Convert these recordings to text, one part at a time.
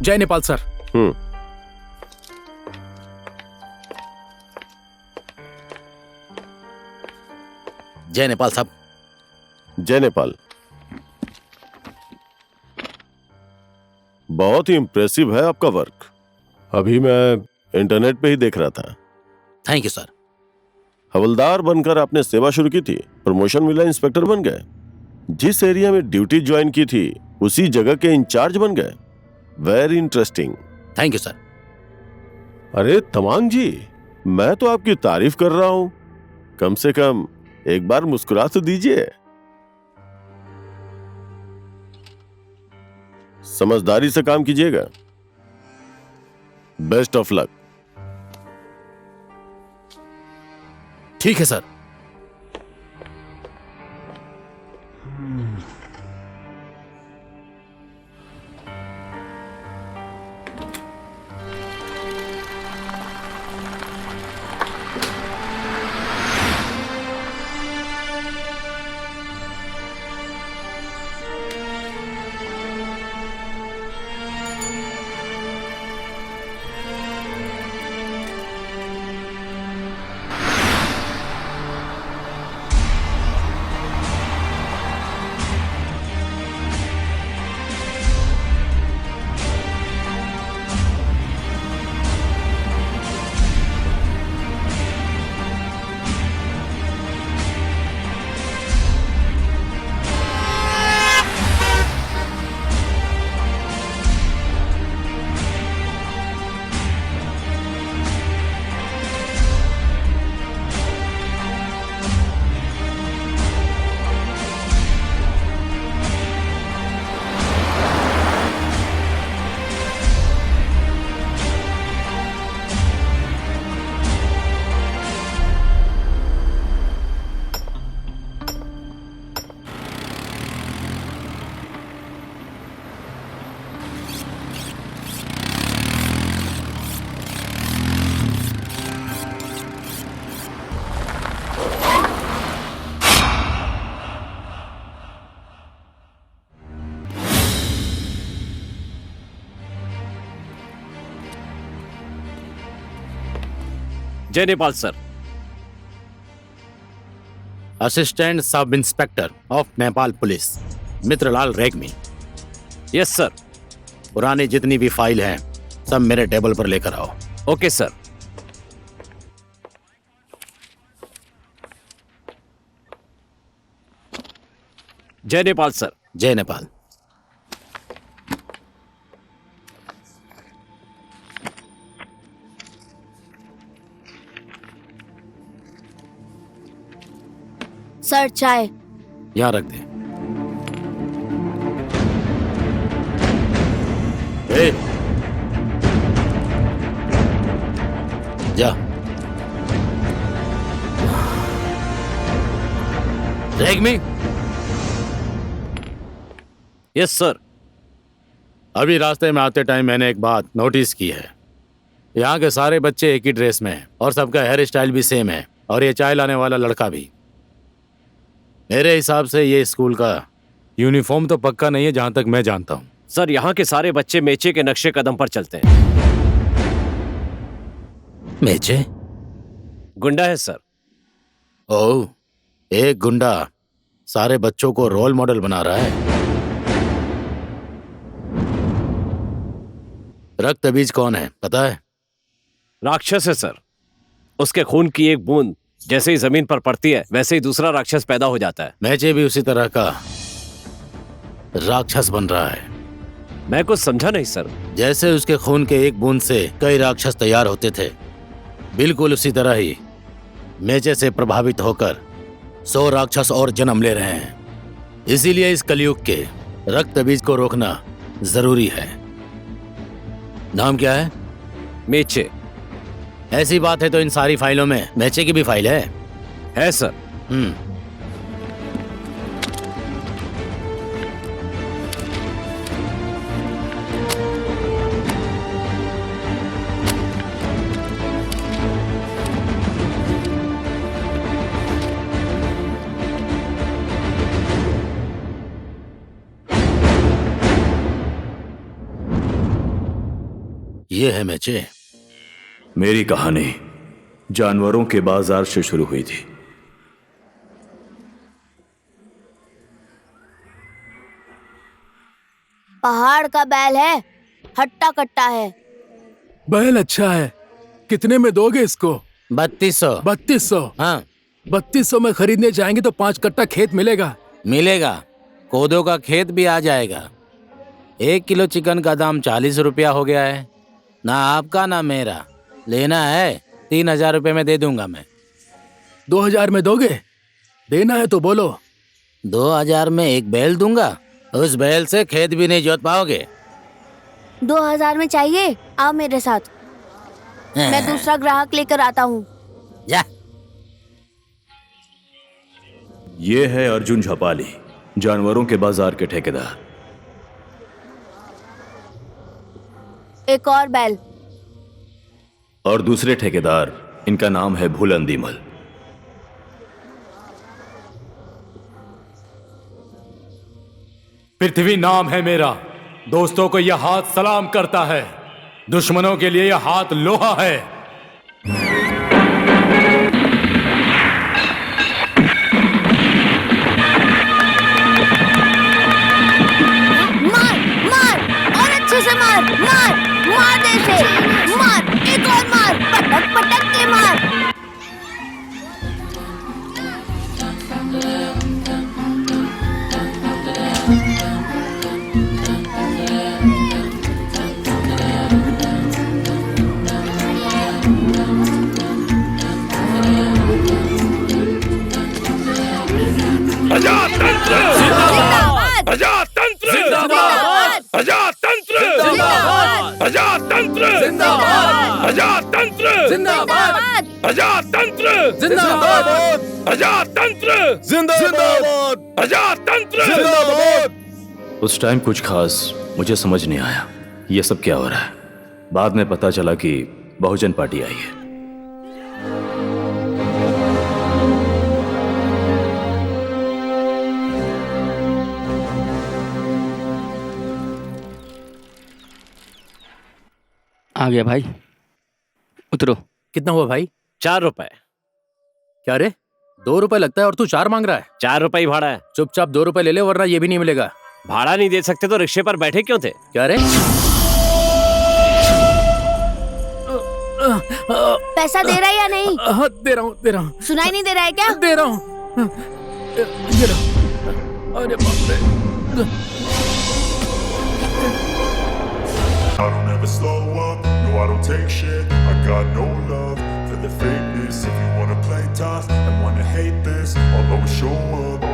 जय नेपाल सर। जय नेपाल साहब। जय नेपाल। बहुत ही इंप्रेसिव है आपका वर्क। अभी मैं इंटरनेट पे ही देख रहा था। Thank you sir. हवलदार बनकर आपने सेवा शुरू की थी, प्रमोशन मिला, इंस्पेक्टर बन गए। जिस एरिया में ड्यूटी ज्वाइन की थी उसी जगह के इंचार्ज बन गए। Very interesting. Thank you sir. अरे तमांग जी, मैं तो आपकी तारीफ कर रहा हूं, कम से कम एक बार मुस्कुरा तो दीजिए। समझदारी से काम कीजिएगा। Best of luck. ठीक है सर। जय Nepal sir. Assistant sub inspector of Nepal police Mitralal Regmi. Yes sir. पुरानी जितनी भी फाइल हैं सब मेरे टेबल पर लेकर आओ। Okay sir. जय नेपाल सर। जय नेपाल। सर चाय। यहाँ रख दे। ए, जा। रेग्मी। Yes sir. अभी रास्ते में आते टाइम मैंने एक बात नोटिस की है। यहाँ के सारे बच्चे एक ही ड्रेस में हैं और सबका हेयर स्टाइल भी सेम है, और ये चाय लाने वाला लड़का भी। मेरे हिसाब से ये स्कूल का यूनिफॉर्म तो पक्का नहीं है, जहां तक मैं जानता हूं। सर यहाँ के सारे बच्चे मेचे के नक्शे कदम पर चलते हैं। मेचे? गुंडा है सर। ओह, एक गुंडा सारे बच्चों को रोल मॉडल बना रहा है। रक्तबीज कौन है पता है? राक्षस है सर। उसके खून की एक बूंद जैसे ही जमीन पर पड़ती है वैसे ही दूसरा राक्षस पैदा हो जाता है। मेचे भी उसी तरह का राक्षस बन रहा है। मैं कुछ समझा नहीं सर। जैसे उसके खून के एक बूंद से कई राक्षस तैयार होते थे, बिल्कुल उसी तरह ही मेचे से प्रभावित होकर 100 राक्षस और जन्म ले रहे हैं। इसीलिए इस कलयुग के रक्तबीज को रोकना जरूरी है। नाम क्या है? मेचे। ऐसी बात है तो इन सारी फाइलों में मेचे की भी फाइल है सर। ये है मेचे। मेरी कहानी जानवरों के बाजार से शुरू हुई थी। पहाड़ का बैल है, हट्टा कट्टा है। बैल अच्छा है, कितने में दोगे इसको? 3200। 3200? हाँ 3200 में खरीदने जाएंगे तो 5 कट्टा खेत मिलेगा। मिलेगा, कोदो का खेत भी आ जाएगा। 1 किलो चिकन का दाम 40 रुपया हो गया है। ना आपका ना मेरा, लेना है 3000 रुपये में दे दूंगा मैं। 2000 में दोगे? देना है तो बोलो। 2000 में एक बैल दूंगा, उस बैल से खेत भी नहीं जोत पाओगे। 2000 में चाहिए? आओ मेरे साथ, मैं दूसरा ग्राहक लेकर आता हूँ। जा। ये है अर्जुन झपाली, जानवरों के बाजार के ठेकेदार। एक और बैल। और दूसरे ठेकेदार, इनका नाम है भूलंदीमल। पृथ्वी नाम है मेरा, दोस्तों को यह हाथ सलाम करता है, दुश्मनों के लिए यह हाथ लोहा है। मार मार और अच्छे से मार, मार मार दे से, मार एक और मार, पटक पटक के मार। प्रजातंत्र जिंदाबाद! प्रजातंत्र जिंदाबाद! प्रजातंत्र जिंदाबाद! प्रजातंत्र जिंदाबाद! प्रजातंत्र जिंदाबाद! प्रजातंत्र जिंदाबाद! प्रजातंत्र जिंदाबाद! प्रजातंत्र उस टाइम कुछ खास मुझे समझ नहीं आया, ये सब क्या हो रहा है। बाद में पता चला कि बहुजन पार्टी आई है। आ गया भाई, उतरो। कितना हुआ भाई? 4 रुपए। क्या रे, 2 रुपए लगता है और तू 4 मांग रहा है? 4 रुपए ही भाड़ा है। चुपचाप 2 रुपए ले ले, वरना ये भी नहीं मिलेगा। भाड़ा नहीं दे सकते तो रिक्शे पर बैठे क्यों थे? क्या रे? पैसा दे रहा है या नहीं? हाँ दे रहा हूँ, दे रहा हूँ, सुनाई नहीं दे रहा है क्या? दे रहा हूँ। ये रहा। अरे बाप रे। I don't ever slow up, no I don't take shit. I got no love for the fakeness. If you wanna play tough and wanna hate this, I'll always show up.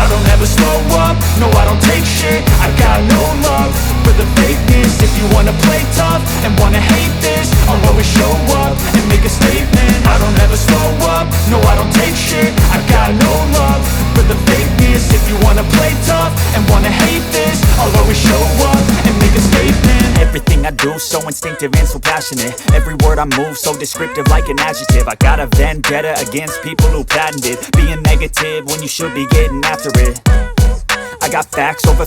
I don't ever slow up, no I don't take shit. I got no love for the fakeness. If you wanna play tough and wanna hate this, I'll always show up and make a statement. I don't ever slow up, no I don't take shit. I got no love for the fakeness. If you wanna play tough and wanna hate this, I'll always show up and make a statement. Everything I do so instinctive and so passionate. Every word I move so descriptive like an adjective. I got a vendetta against people who patented being negative when you should be getting after it. I got facts over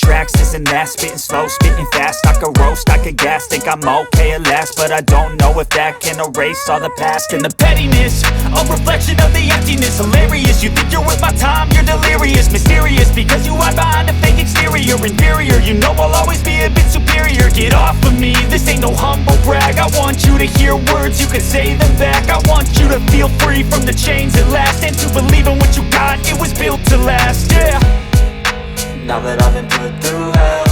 tracks, this and that. Spitting slow, spitting fast. I could roast, I could gas. Think I'm okay at last, but I don't know if that can erase all the past. And the pettiness, a reflection of the emptiness. Hilarious, you think you're worth my time, you're delirious. Mysterious, because you hide behind a fake exterior. Inferior, you know I'll always be a bit superior. Get off of me, this ain't no humble brag. I want you to hear words, you can say them back. I want you to feel free from the chains at last, and to believe in what you got, it was built to last, yeah. Now that I've been put through hell,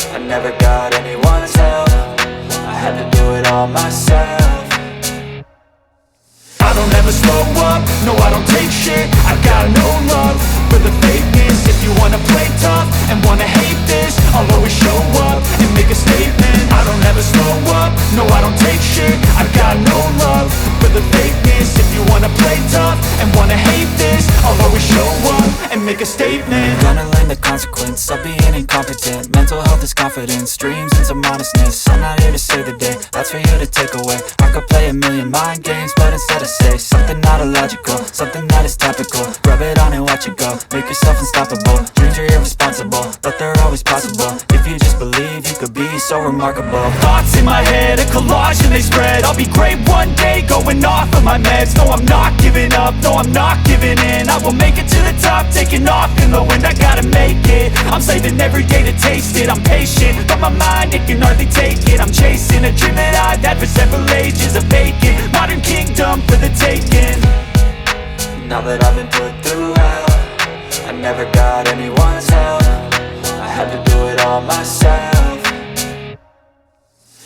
I never got anyone's help. I had to do it all myself. I don't ever slow up, no I don't take shit. I got no love for the fakeness. If you wanna play tough and wanna hate this, I'll always show up and make a statement. I don't ever slow up, no I don't take shit. I got no love for the fakeness. If you wanna play tough and wanna hate this, I'll always show up and make a statement. Gonna learn the consequence of being incompetent. Mental health is confidence, dreams and some honestness. I'm not here to save the day, that's for you to take away. I could play a million mind games, but instead I say something not illogical, something that is topical. Rub it on and watch it go, make yourself unstoppable. Dreams are irresponsible, but they're always possible. If you just believe, you could be so remarkable. Thoughts in my head, a collage and they spread. I'll be great one day, going off of my meds. No, I'm not giving up, no, I'm not giving in. I will make it to the top, taking off in the wind. I gotta make it, I'm saving every day to taste it. I'm patient, but my mind, it can hardly take it. I'm chasing a dream that I've had for several ages. A vacant, modern kingdom for the taking. Now that I've been put through hell, I never got anyone's help. I had to do it all myself.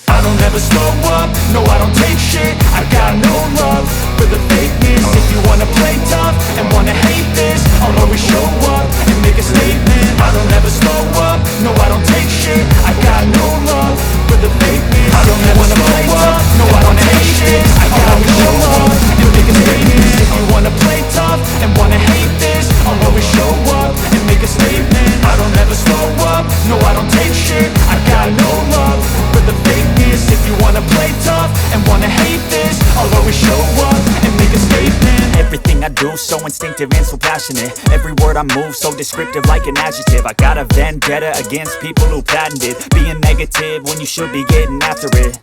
I don't ever slow up, no I don't take shit. I got no love for the fakeness. If you wanna play tough and wanna hate this, I'll always show up and make a statement. I don't ever slow up, no I don't take shit. I got no love for the fakeness. I don't ever slow up, no I don't hate this. I gotta show up and make a statement. If you wanna play tough and wanna hate this, I'll always show up and make a statement. I don't ever slow up, no I don't take shit. I got no love for the fakeness. If you wanna play tough and wanna hate this, I'll always show up and make a statement. Everything I do so instinctive and so passionate. Every word I move so descriptive like an adjective. I got a vendetta against people who patented being negative when you should be getting after it.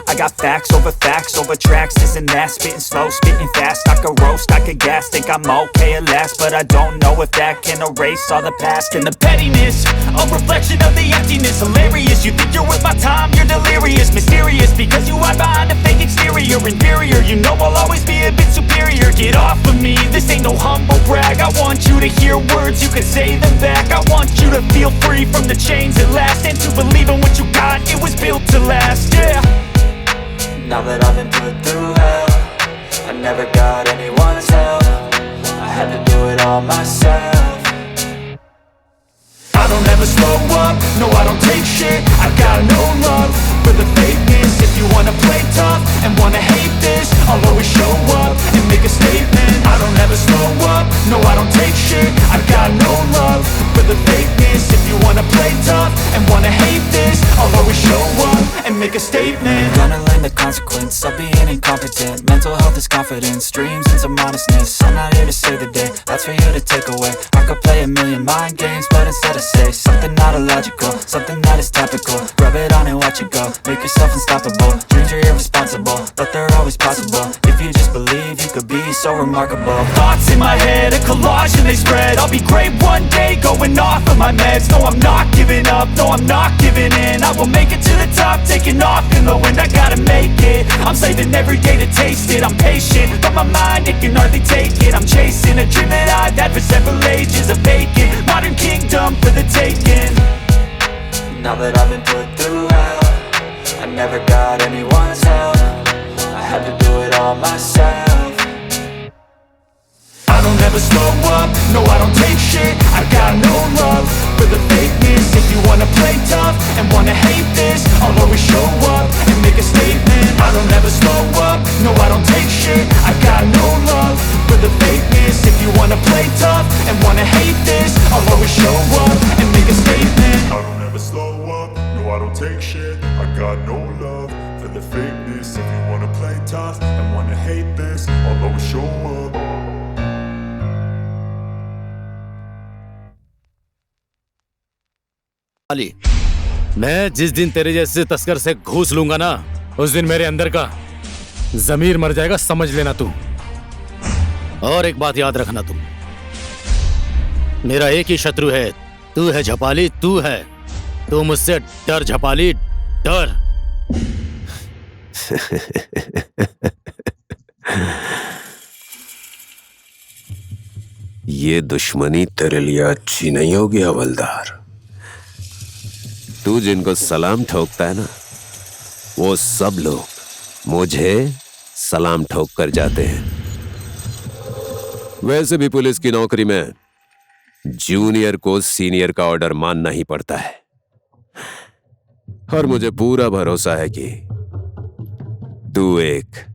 I got facts over tracks, this and that. Spitting slow, spitting fast. I could roast, I could gas. Think I'm okay at last, but I don't know if that can erase all the past. And the pettiness, a reflection of the emptiness. Hilarious, you think you're worth my time, you're delirious. Mysterious, because you hide behind a fake exterior. Inferior, you know I'll always be a bit superior. Get off of me, this ain't no humble brag. I want you to hear words, you can say them back. I want you to feel free from the chains at last, and to believe in what you got, it was built to last, yeah. Now that I've been put through hell, I never got anyone's help. I had to do it all myself. I don't ever slow up, no I don't take shit. I got no love for the fakeness. If you wanna play tough and wanna hate this, I'll always show up and make a statement. I don't ever slow up, no I don't take shit. I got no love for the fakeness. If you wanna play tough and wanna hate this, I'll always show up and make a statement. Gonna learn the consequence of being incompetent. Mental health is confidence, dreams into modestness. I'm not here to save the day, that's for you to take away. I could play a million mind games, but instead I say something not illogical, something that is topical. Rub it on and watch it go, make yourself unstoppable. Dreams are irresponsible, but they're always possible. If you just believe, you could be so remarkable. Thoughts in my head, a collage and they spread. I'll be great one day, going off of my meds. No, I'm not giving up, no, I'm not giving in. I will make it to the top, taking off in the wind. I gotta make it, I'm saving every day to taste it. I'm patient, but my mind, it can hardly take it. I'm chasing a dream that I've had for several ages. A vacant, modern kingdom for the taking. Now that I've been put through hell, I never got anyone's help. I had to do it all myself. I don't ever slow up, no I don't take shit. I got no love for the fakeness. If you wanna play tough and wanna hate this, I'll always show up and make a statement. I don't ever slow up, no I don't take shit. I got no love for the fakeness. If you wanna play tough and wanna hate this, I'll always show up and make a statement. I don't ever slow up, no I don't take shit. I got no love for the fakeness. If you wanna play tough and wanna hate this, I'll always show up. Ali, मैं जिस दिन तेरे जैसे तस्कर से घूस लूंगा ना, उस दिन मेरे अंदर का जमीर मर जाएगा, समझ लेना तू। और एक बात याद रखना तुम, मेरा एक ही शत्रु है, तू है झपाली, तू है। तू मुझसे डर झपाली, डर। ये दुश्मनी तेरे लिए अच्छी नहीं होगी हवलदार। तू जिनको सलाम ठोकता है ना, वो सब लोग मुझे सलाम ठोक कर जाते हैं। वैसे भी पुलिस की नौकरी में जूनियर को सीनियर का ऑर्डर मानना ही पड़ता है, और मुझे पूरा भरोसा है कि तू एक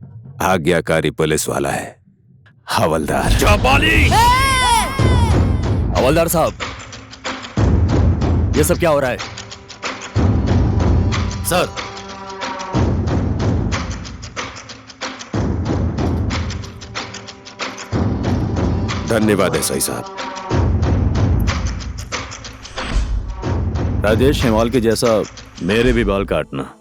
आज्ञाकारी पुलिस वाला है हवलदार। हवलदार साहब, ये सब क्या हो रहा है? सर, धन्यवाद एसआई साहब। राजेश हिमाल के जैसा मेरे भी बाल काटना।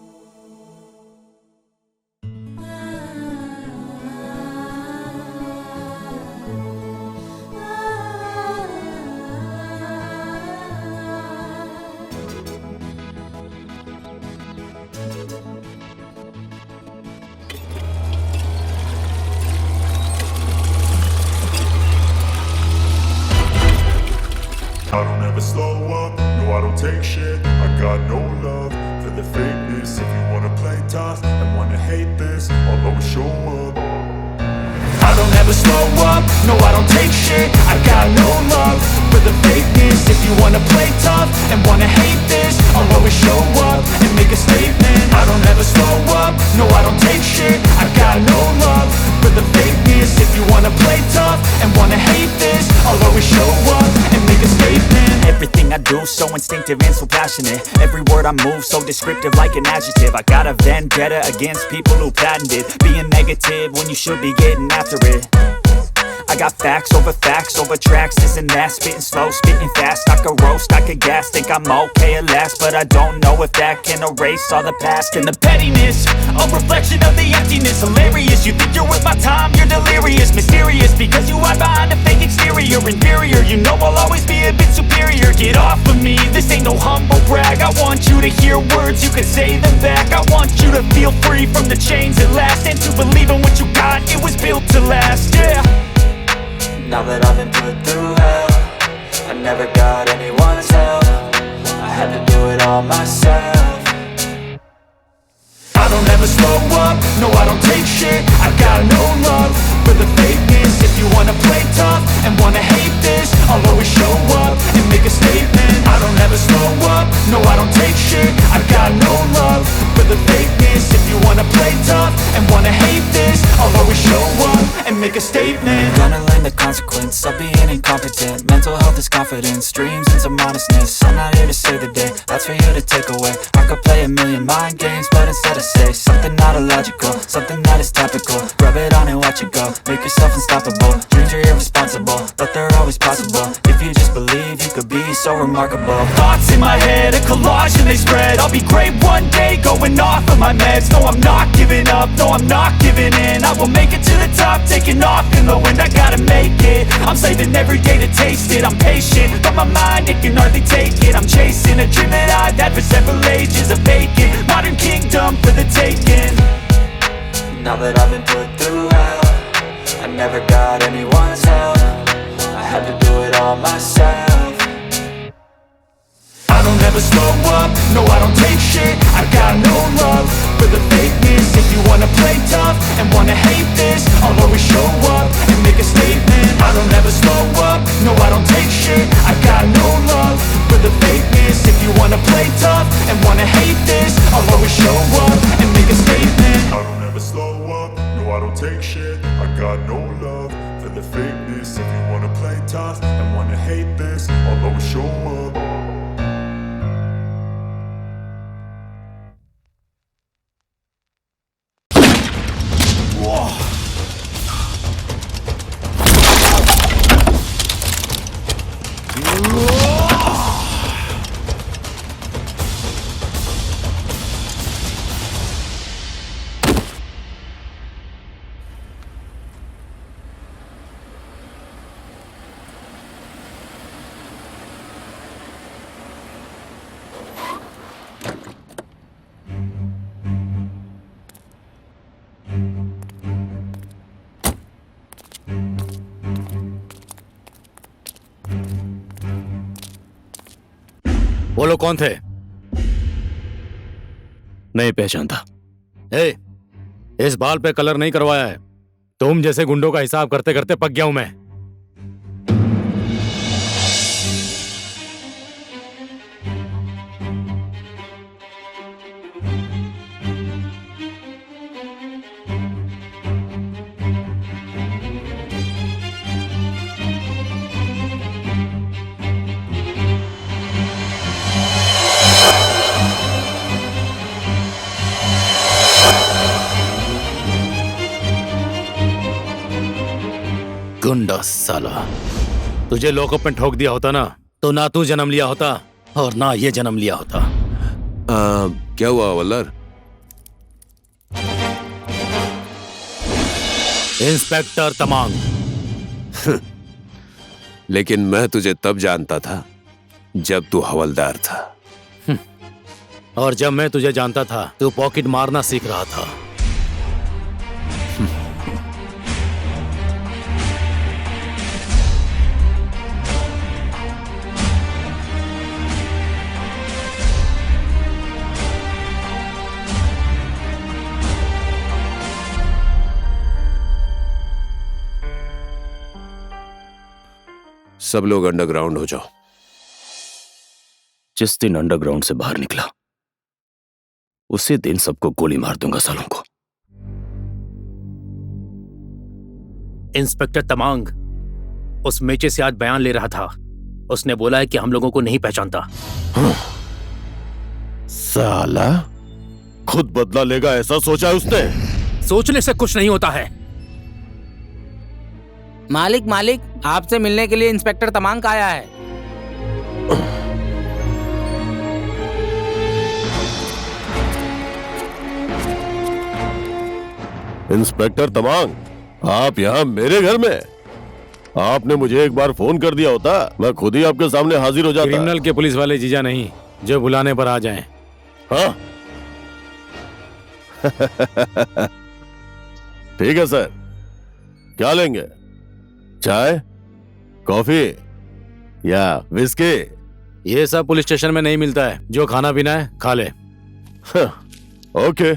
I don't ever slow up, no I don't take shit. I got no love for the fakeness. If you wanna play tough and wanna hate this, I'll always show up. I don't ever slow up, no I don't take shit. I got no love for the fakeness. If you wanna play tough and wanna hate this, I'll always show up and make a statement. I don't ever slow up, no I don't take shit. I got no love for the fakeness. If you wanna play tough and wanna hate this, I'll always show up and make a statement. Everything I do so instinctive and so passionate. Every word I move so descriptive like an adjective. I got a vendetta against people who patented being negative when you should be getting after it. I got facts over tracks, this and that. Spitting slow, spitting fast. I could roast, I could gas. Think I'm okay at last, but I don't know if that can erase all the past. And the pettiness, a reflection of the emptiness. Hilarious, you think you're worth my time, you're delirious. Mysterious, because you hide behind a fake exterior. Inferior, you know I'll always be a bit superior. Get off of me, this ain't no humble brag. I want you to hear words, you can say them back. I want you to feel free from the chains at last, and to believe in what you got, it was built to last, yeah. Now that I've been put through hell, I never got anyone's help. I had to do it all myself. I don't ever slow up, no I don't take shit. I got no love for the fakeness. If you wanna play tough and wanna hate this, I'll always show up and make a statement. I don't ever slow up, no I don't take shit. I got no love for the fakeness. If you wanna play tough and wanna hate this, I'll always show up and make a statement. Gonna learn the consequence of being incompetent. Mental health is confidence, dreams and some honestness. I'm not here to save the day, that's for you to take away. I could play a million mind games, but instead I say something not illogical, something that is topical. Rub it on and watch it go, make yourself unstoppable. Dreams are irresponsible, but they're always possible. If you just believe, you could be so remarkable. Thoughts in my head, a collage and they spread. I'll be great one day, going off of my meds. No, I'm not giving up, no, I'm not giving in. I will make it to the top, taking off in the wind. I gotta make it, I'm saving every day to taste it. I'm patient, but my mind, it can hardly take it. I'm chasing a dream that I've had for several ages. A vacant, modern kingdom for the taking. Now that I've been put through hell, I never got anyone's help. I had to do it all myself. I don't ever slow up, no I don't take shit. I got no love for the fakeness. If you wanna play tough and wanna hate this, I'll always show up and make a statement. I don't ever slow up, no I don't take shit. I got no love for the fakeness. If you wanna play tough and wanna hate this, I'll always show up and make a statement. I don't ever slow up, no I don't take shit. I got no love for the fakeness. If you wanna play tough and wanna hate this, I'll always show up. वो लोग कौन थे? नहीं पहचानता। ए, इस बाल पे colour नहीं करवाया है। तुम जैसे गुंडों का हिसाब करते करते पक गया हूं मैं। गुंडा साला, तुझे लॉकअप में ठोक दिया होता ना तो तू जन्म लिया होता और ना ये जन्म लिया होता। क्या हुआ हवलदार? इंस्पेक्टर तमांग। लेकिन मैं तुझे तब जानता था जब तू हवलदार था। और जब मैं तुझे जानता था तू पॉकेट मारना सीख रहा था। सब लोग अंडरग्राउंड हो जाओ। जिस दिन अंडरग्राउंड से बाहर निकला उसी दिन सबको गोली मार दूंगा सालों को। इंस्पेक्टर तमांग उस मेचे से आज बयान ले रहा था। उसने बोला है कि हम लोगों को नहीं पहचानता। साला खुद बदला लेगा ऐसा सोचा है उसने। सोचने से कुछ नहीं होता है। मालिक मालिक, आपसे मिलने के लिए इंस्पेक्टर तमांग आया है। इंस्पेक्टर तमांग, आप यहाँ मेरे घर में? आपने मुझे एक बार फोन कर दिया होता, मैं खुद ही आपके सामने हाजिर हो जाता। क्रिमिनल के पुलिस वाले जीजा नहीं जो बुलाने पर आ जाएं। हाँ ठीक है सर, क्या लेंगे? चाय, कॉफी या विस्की? ये सब पुलिस स्टेशन में नहीं मिलता है। जो खाना पीना है खा ले। Okay,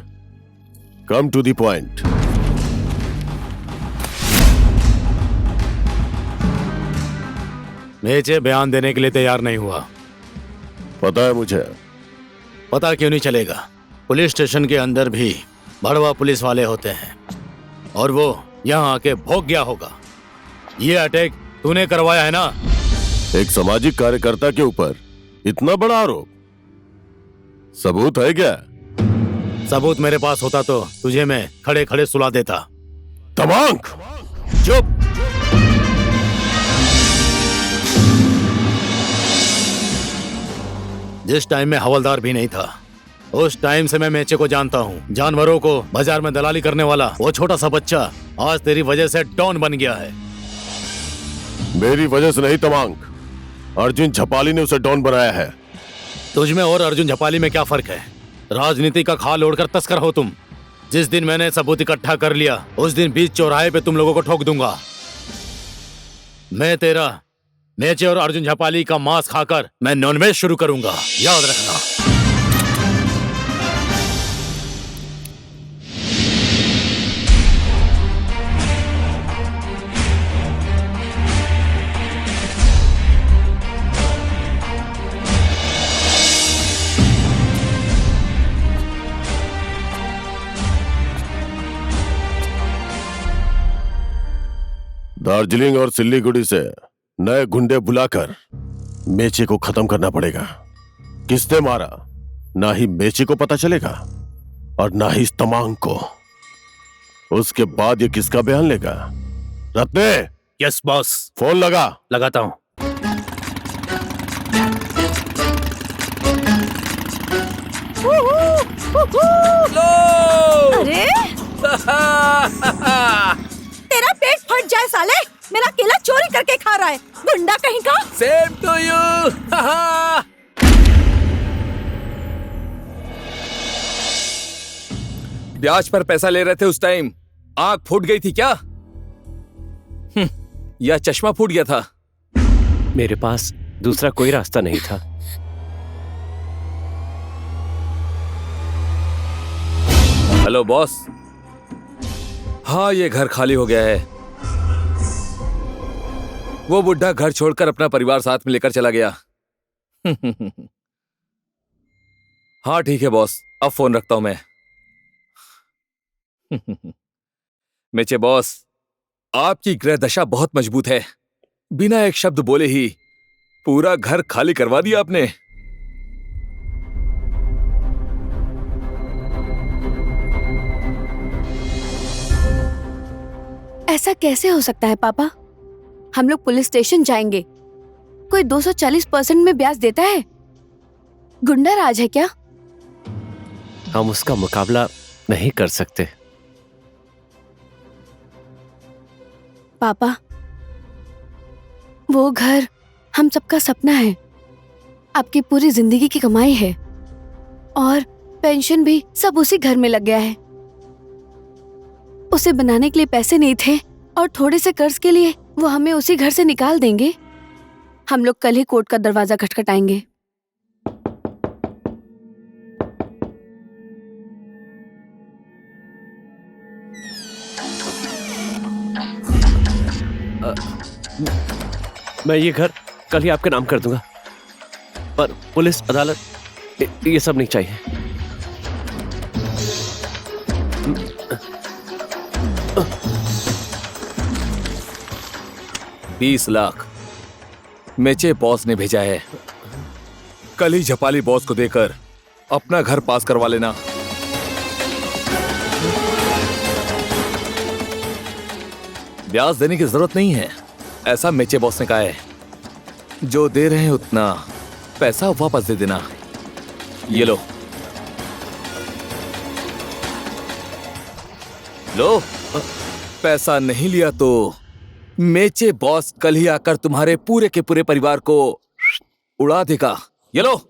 come to the point. Meche बयान देने के लिए तैयार नहीं हुआ। पता है मुझे। पता क्यों नहीं चलेगा? पुलिस स्टेशन के अंदर भी भड़वा पुलिस वाले होते हैं और वो यहाँ आके भोग गया होगा। ये अटैक तूने करवाया है ना? एक सामाजिक कार्यकर्ता के ऊपर इतना बड़ा आरोप, सबूत है क्या? सबूत मेरे पास होता तो तुझे मैं खड़े खड़े सुला देता। तमांग, चुप। जिस टाइम में हवलदार भी नहीं था उस टाइम से मैं मेचे को जानता हूँ। जानवरों को बाजार में दलाली करने वाला वो छोटा सा बच्चा आज तेरी वजह से डॉन बन गया है। मेरी वजह से नहीं तमांग, अर्जुन झपाली ने उसे डॉन बनाया है। तुझ में और अर्जुन झपाली में क्या फर्क है? राजनीति का खाल ओढ़कर तस्कर हो तुम। जिस दिन मैंने सबूत इकट्ठा कर लिया उस दिन बीच चौराहे पे तुम लोगों को ठोक दूंगा। मैं तेरा मेचे और अर्जुन झपाली का मांस खाकर मैं नॉनवेज शुरू करूंगा, याद रखना। दार्जिलिंग और सिल्लीगुड़ी से नए गुंडे बुलाकर मेचे को खत्म करना पड़ेगा। किसने मारा ना ही मेचे को पता चलेगा और ना ही इस तमांग को। उसके बाद ये किसका बयान लेगा? रत्ने। Yes boss. फोन लगा। लगाता हूँ। अरे तेरा पेट फट जाए साले, मेरा केला चोरी करके खा रहा है, गुंडा कहीं का। Same to you. ब्याज पर पैसा ले रहे थे उस टाइम आंख फूट गई थी क्या? या चश्मा फूट गया था? मेरे पास दूसरा कोई रास्ता नहीं था। Hello boss. हाँ, ये घर खाली हो गया है। वो बुढ़ा घर छोड़कर अपना परिवार साथ में लेकर चला गया। हाँ ठीक है बॉस, अब फोन रखता हूं मैं। मेचे बॉस, आपकी ग्रह दशा बहुत मजबूत है। बिना एक शब्द बोले ही पूरा घर खाली करवा दिया आपने। ऐसा कैसे हो सकता है पापा? हम लोग पुलिस स्टेशन जाएंगे, कोई 240% में ब्याज देता है गुंडा राज है क्या? हम उसका मुकाबला नहीं कर सकते। पापा, वो घर हम सबका सपना है, आपकी पूरी जिंदगी की कमाई है और पेंशन भी सब उसी घर में लग गया है। उसे बनाने के लिए पैसे नहीं थे और थोड़े से कर्ज के लिए वो हमें उसी घर से निकाल देंगे। हम लोग कल ही कोर्ट का दरवाजा खटखटाएंगे। मैं ये घर कल ही आपके नाम कर दूंगा, पर पुलिस अदालत ये सब नहीं चाहिए। 20 लाख मेचे बॉस ने भेजा है। कल ही झपाली बॉस को देकर अपना घर पास करवा लेना। ब्याज देने की जरूरत नहीं है, ऐसा मेचे बॉस ने कहा है। जो दे रहे हैं उतना पैसा वापस दे देना। ये लो लो, पैसा नहीं लिया तो मेचे बॉस कल ही आकर तुम्हारे पूरे के पूरे परिवार को उड़ा देगा। ये लो।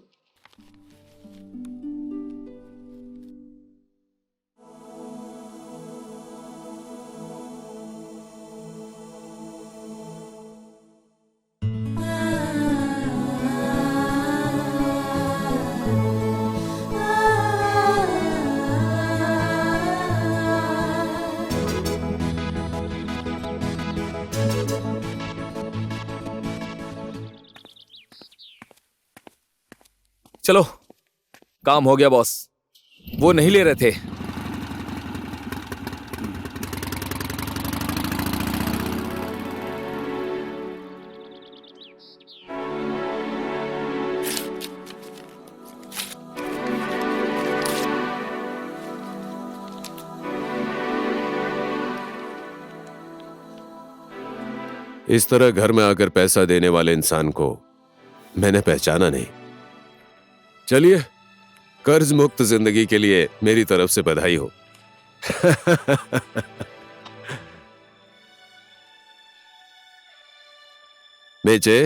चलो, काम हो गया बॉस। वो नहीं ले रहे थे। इस तरह घर में आकर पैसा देने वाले इंसान को मैंने पहचाना नहीं। चलिए, कर्ज मुक्त जिंदगी के लिए मेरी तरफ से बधाई हो। मेचे,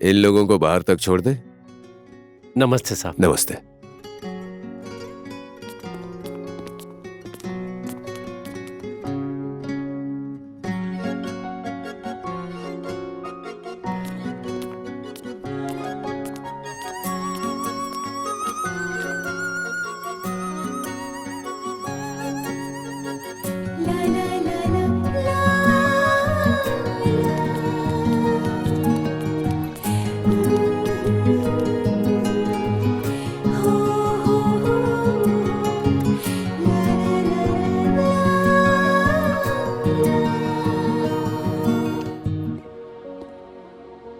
इन लोगों को बाहर तक छोड़ दे। नमस्ते साहब। नमस्ते।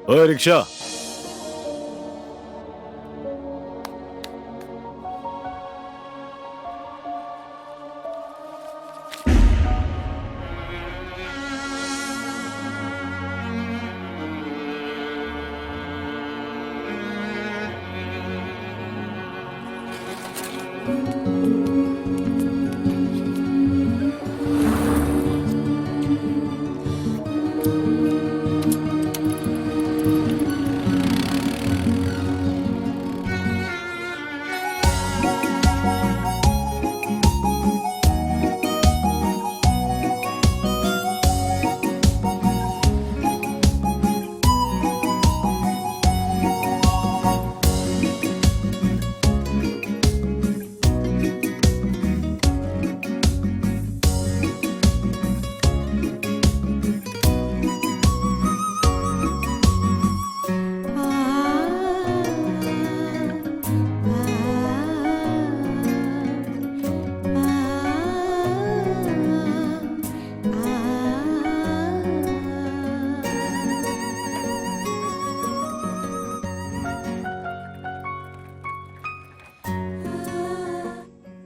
ओए रिक्शा,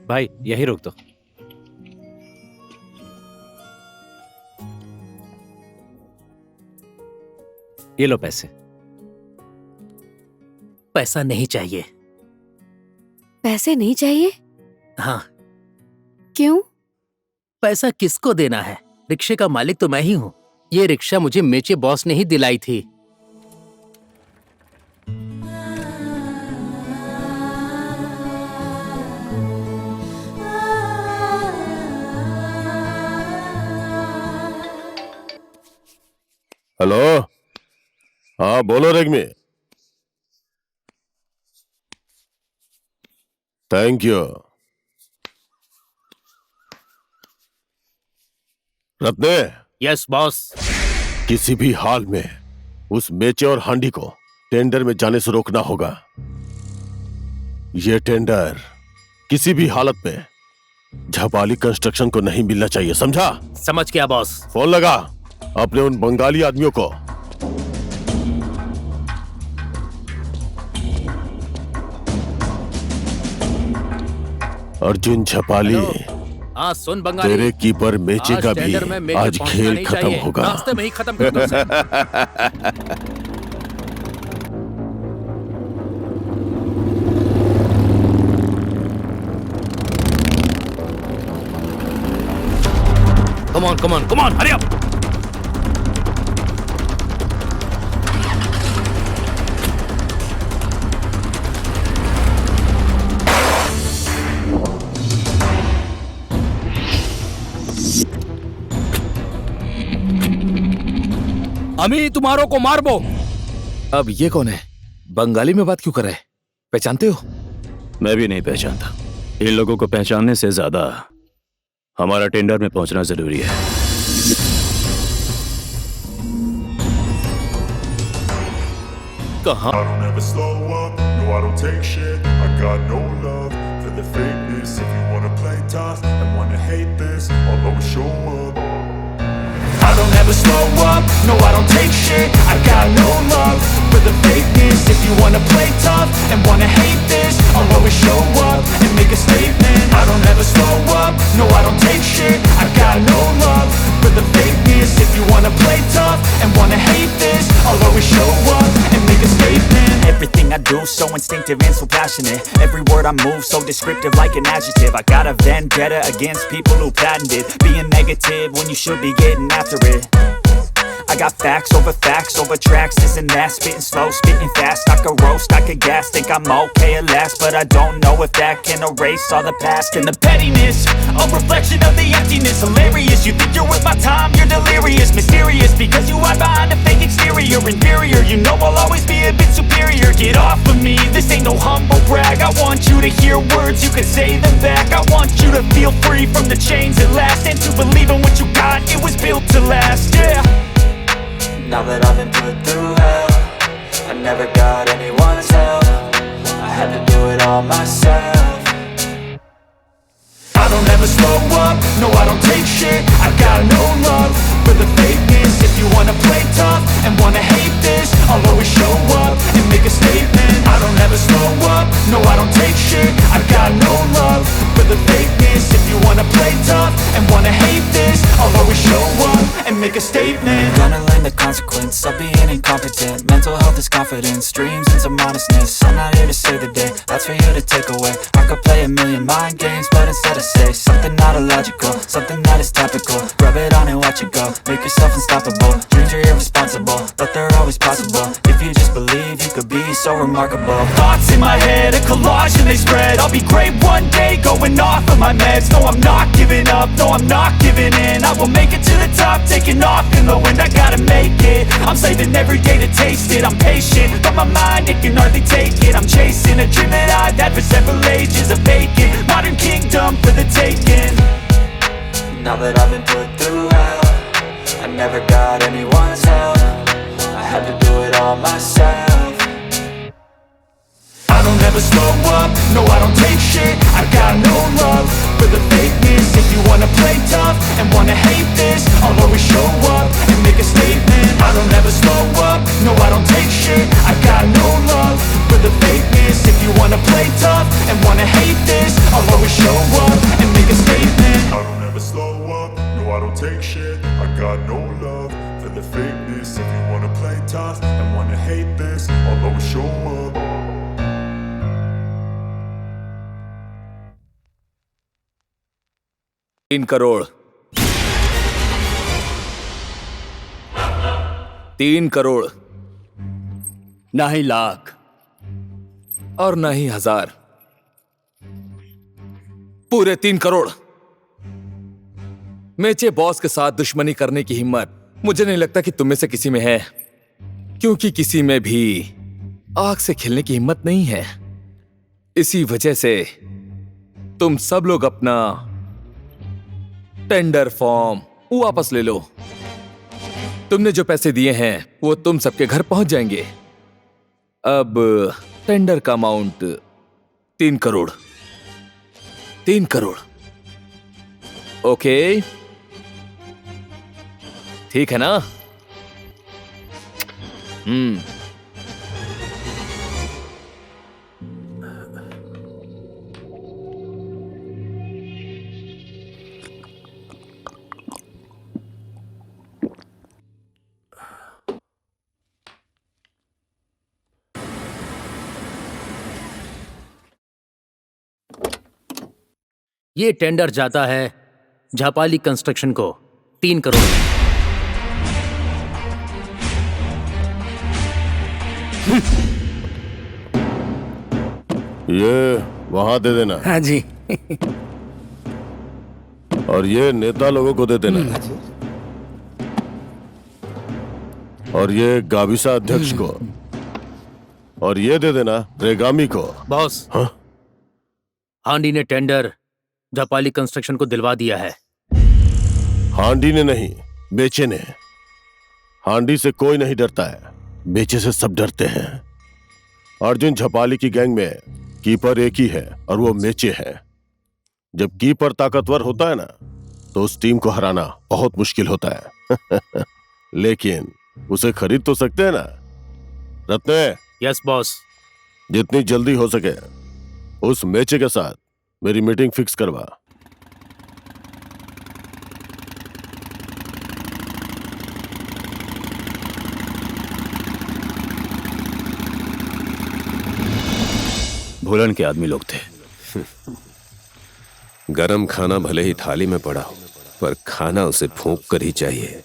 भाई यही रोक दो। ये लो पैसे। पैसा नहीं चाहिए। पैसे नहीं चाहिए? हाँ। क्यों? पैसा किसको देना है? रिक्शे का मालिक तो मैं ही हूँ। ये रिक्शा मुझे मेचे बॉस ने ही दिलाई थी। हेलो, हाँ बोलो Regmi. Thank you. Ratne. Yes boss. किसी भी हाल में उस मेचे और हांडी को टेंडर में जाने से रोकना होगा। यह टेंडर किसी भी हालत में झपाली कंस्ट्रक्शन को नहीं मिलना चाहिए, समझा? समझ गया बॉस। फोन लगा अपने उन बंगाली आदमियों को। अर्जुन झपाली, हाँ सुन बंगाली, तेरे कीपर मेचे का भी आज खेल खत्म होगा। रास्ते में ही खत्म कर दो उसे। Come on, hurry up! अमी तुम्हारों को मार बो। अब ये कौन है? बंगाली में बात क्यों कर रहे? पहचानते हो? मैं भी नहीं पहचानता। इन लोगों को पहचानने से ज्यादा हमारा टेंडर में पहुंचना जरूरी है। I don't ever slow up, no I don't take shit. I got no love for the fakeness. If you wanna play tough and wanna hate this, I'll always show up. I don't ever slow up, no I don't take shit. I got no love for the fakeness. If you wanna play tough and wanna hate this, I'll always show up and make a statement. I don't ever slow up, no I don't take shit. I got no love for the fakeness. If you wanna play tough and wanna hate this, I'll always show up and make a statement. Everything I do so instinctive and so passionate. Every word I move so descriptive like an adjective. I got a vendetta against people who patented being negative when you should be getting after it. I got facts over tracks, this and that. Spitting slow, spitting fast. I could roast, I could gas. Think I'm okay at last, but I don't know if that can erase all the past. And the pettiness, a reflection of the emptiness. Hilarious, you think you're worth my time, you're delirious. Mysterious, because you hide behind a fake exterior. Inferior, you know I'll always be a bit superior. Get off of me, this ain't no humble brag. I want you to hear words, you can say them back. I want you to feel free from the chains at last, and to believe in what you got, it was built to last, yeah. Now that I've been put through hell, I never got anyone's help. I had to do it all myself. I don't ever slow up, no I don't take shit. I got no love for the fakeness. If you wanna play tough and wanna hate this, I'll always show up and make a statement. I don't ever slow up, no I don't take shit. I got no love for the fakeness. If you wanna play tough and wanna hate this, I'll always show up and make a statement. Gonna learn the consequence of being incompetent. Mental health is confidence, dreams and some honestness. I'm not here to save the day, that's for you to take away. I could play a million mind games, but instead I say something not illogical, something that is topical. Rub it on and watch it go, make yourself unstoppable. Dreams are irresponsible, but they're always possible. If you just believe, you could be so remarkable. Thoughts in my head, a collage and they spread. I'll be great one day, going off of my meds. No, I'm not giving up, no, I'm not giving in. I will make it to the top, taking off in the wind. I gotta make it, I'm saving every day to taste it. I'm patient, but my mind, it can hardly take it. I'm chasing a dream that I've had for several ages. A vacant, modern kingdom for the taking. Now that I've been put through hell, I never got anyone's help. I had to do it all myself. I don't ever slow up, no I don't take shit. I got no love for the fakeness. If you wanna play tough and wanna hate this, I'll always show up and make a statement. I don't ever slow up, no I don't take shit. I got no love for the fakeness. If you wanna play tough and wanna hate this, I'll always show up and make a statement. I don't ever slow up, no I don't take shit. I got no love for the fakeness. If you wanna play tough I'll always show up. 3 crore 3 crore ना ही लाख और ना ही हजार, पूरे 3 crore. Meche boss के साथ दुश्मनी करने की हिम्मत मुझे नहीं लगता कि तुम में से किसी में है, क्योंकि किसी में भी आग से खेलने की हिम्मत नहीं है। इसी वजह से तुम सब लोग अपना टेंडर फॉर्म वापस ले लो। तुमने जो पैसे दिए हैं वो तुम सबके घर पहुंच जाएंगे। अब टेंडर का अमाउंट 3 करोड़। 3 करोड़, ओके? ठीक है ना? ये टेंडर जाता है झापाली कंस्ट्रक्शन को 3 करोड़। ये वहां दे देना। हाँ जी। और ये नेता लोगों को दे देना। और ये गाविसा अध्यक्ष को। और ये दे देना रेगामी को। बॉस, हाँ? हांडी ने टेंडर झापाली कंस्ट्रक्शन को दिलवा दिया है। हांडी ने नहीं, बेचे ने। हांडी से कोई नहीं डरता है, बेचे से सब डरते हैं। अर्जुन झपाली की गैंग में कीपर एक ही है और वो मेचे है। जब कीपर ताकतवर होता है ना, तो उस टीम को हराना बहुत मुश्किल होता है। लेकिन उसे खरीद तो सकते हैं ना रत्ने? Yes boss. जितनी जल्दी हो सके उस मेचे के साथ मेरी मीटिंग फिक्स करवा। भूलन के आदमी लोग थे। गरम खाना भले ही थाली में पड़ा हो, पर खाना उसे फूंक कर ही चाहिए।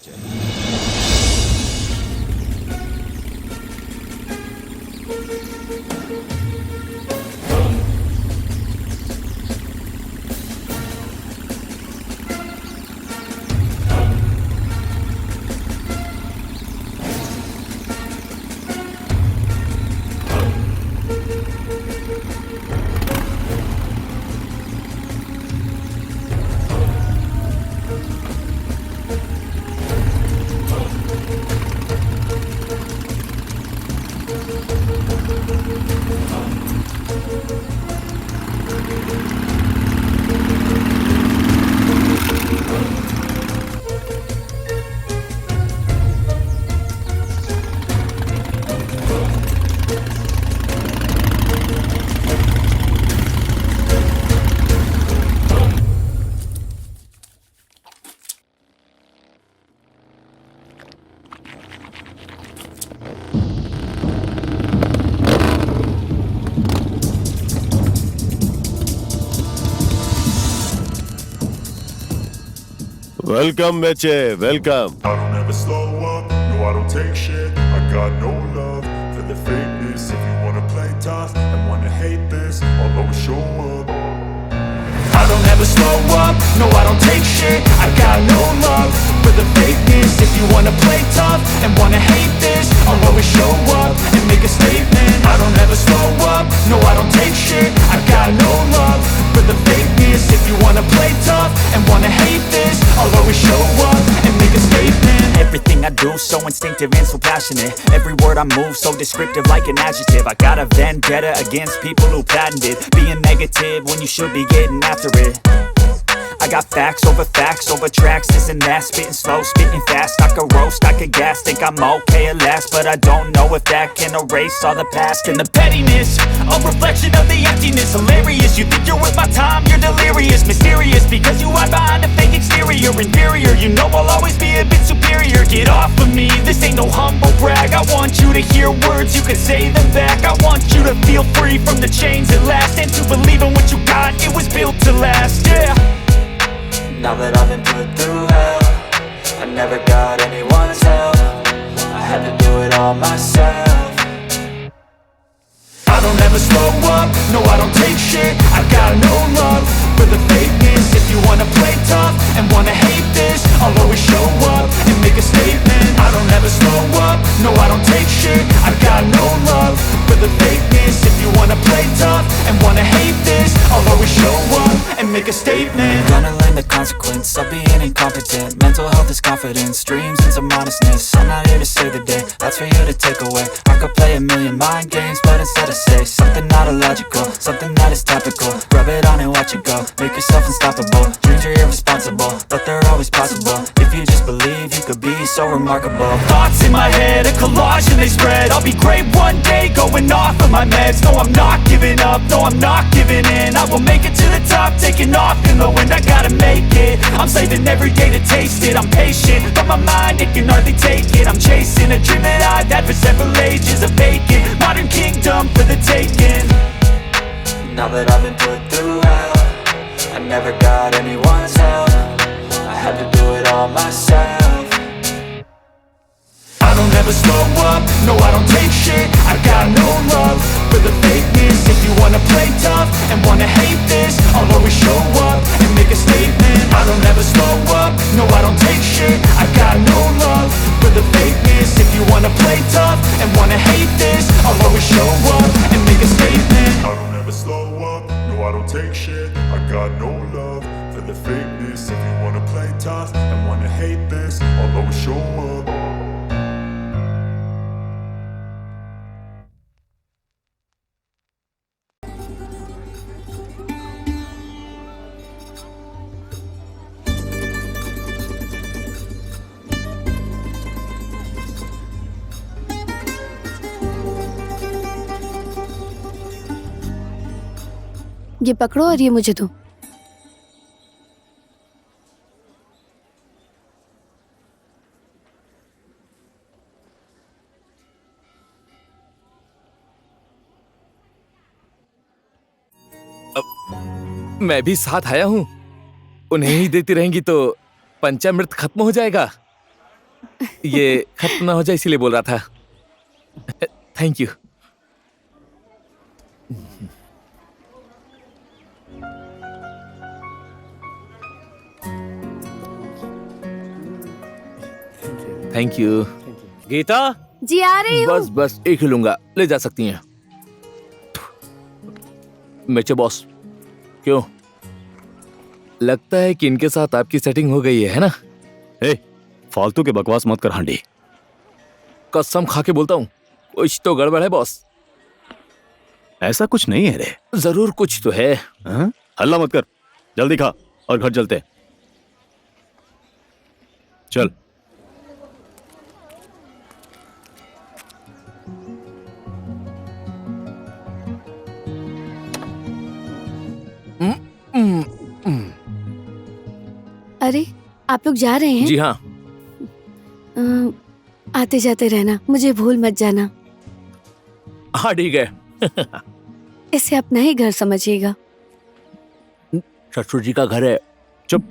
Welcome Meche, welcome. I don't ever slow up, no I don't take shit. I got no love for the fakeness. If you wanna play tough and wanna hate this, I'll always show up. I don't ever slow up, no I don't take shit. I got no love for the fakeness. If you wanna play tough and wanna hate this, I'll always show up and make a statement. I don't ever slow up, no I don't take shit. I got no love for the fakeness. If you wanna play tough and wanna hate this, I'll always show up and make a statement. Everything I do so instinctive and so passionate. Every word I move so descriptive like an adjective. I got a vendetta against people who patented being negative when you should be getting after it. I got facts over tracks, isn't that? Spitting slow, spitting fast, I could roast, I could gas. Think I'm okay at last, but I don't know if that can erase all the past. And the pettiness, a reflection of the emptiness. Hilarious, you think you're worth my time, you're delirious. Mysterious, because you hide behind a fake exterior. Inferior, you know I'll always be a bit superior. Get off of me, this ain't no humble brag. I want you to hear words, you can say them back. I want you to feel free from the chains at last, and to believe in what you got, it was built to last, yeah. Now that I've been put through hell, I never got anyone's help. I had to do it all myself. I don't ever slow up, no I don't take shit. I got no love for the fakeness. If you wanna play tough and wanna hate this, I'll always show up and make a statement. I don't ever slow up, no I don't take shit. I got no love for the fakeness. If you wanna play tough and wanna hate this, I'll always show up and make a statement. Gonna learn the consequence of being incompetent. Mental health is confidence, dreams into modestness. I'm not here to save the day, that's for you to take away. I could play a million mind games, but instead I say something not illogical, something that is topical. Rub it on and watch it go, make yourself unstoppable. Dreams are irresponsible, but they're always possible. If you just believe, you could be so remarkable. Thoughts in my head, a collage and they spread. I'll be great one day, going off of my meds. No, I'm not giving up, no, I'm not giving in. I will make it to the top, taking off in the wind. I gotta make it, I'm saving every day to taste it. I'm patient, but my mind, it can hardly take it. I'm chasing a dream that I've had for several ages. A vacant, modern kingdom for the taking. Now that I've been put through hell, I never got anyone's help. I had to do it all myself. I don't ever slow up, no I don't take shit. I got no love for the fakeness. If you wanna play tough and wanna hate this, I'll always show up and make a statement. I don't ever slow up, no I don't take shit. I got no love for the fakeness. If you wanna play tough and wanna hate this, I'll always show up and make a statement. I don't ever slow up, no I don't take shit. I got no love for the fakeness. If you wanna play tough and wanna hate this, I'll always show up. ये पकड़ो और ये मुझे दो। मैं भी साथ आया हूँ। उन्हें ही देती रहेंगी तो पंचामृत खत्म हो जाएगा। ये खत्म ना हो जाए इसीलिए बोल रहा था। Thank you. Thank you. Geeta ji आ रही हूँ। बस बस एक ही लूंगा, ले जा सकती हैं। मेचे बॉस, क्यों? लगता है कि इनके साथ आपकी सेटिंग हो गई है ना? ए, फालतू के बकवास मत कर हांडी। कसम खा के बोलता हूँ, कुछ तो गड़बड़ है बॉस। ऐसा कुछ नहीं है रे। जरूर कुछ तो है। हल्ला मत कर, जल्दी खा और घर चलते हैं। चल। अरे आप लोग जा रहे हैं? जी हाँ। आते जाते रहना, मुझे भूल मत जाना। हाँ ठीक है। इसे अपना ही घर समझिएगा। ससुर जी का घर है। चुप।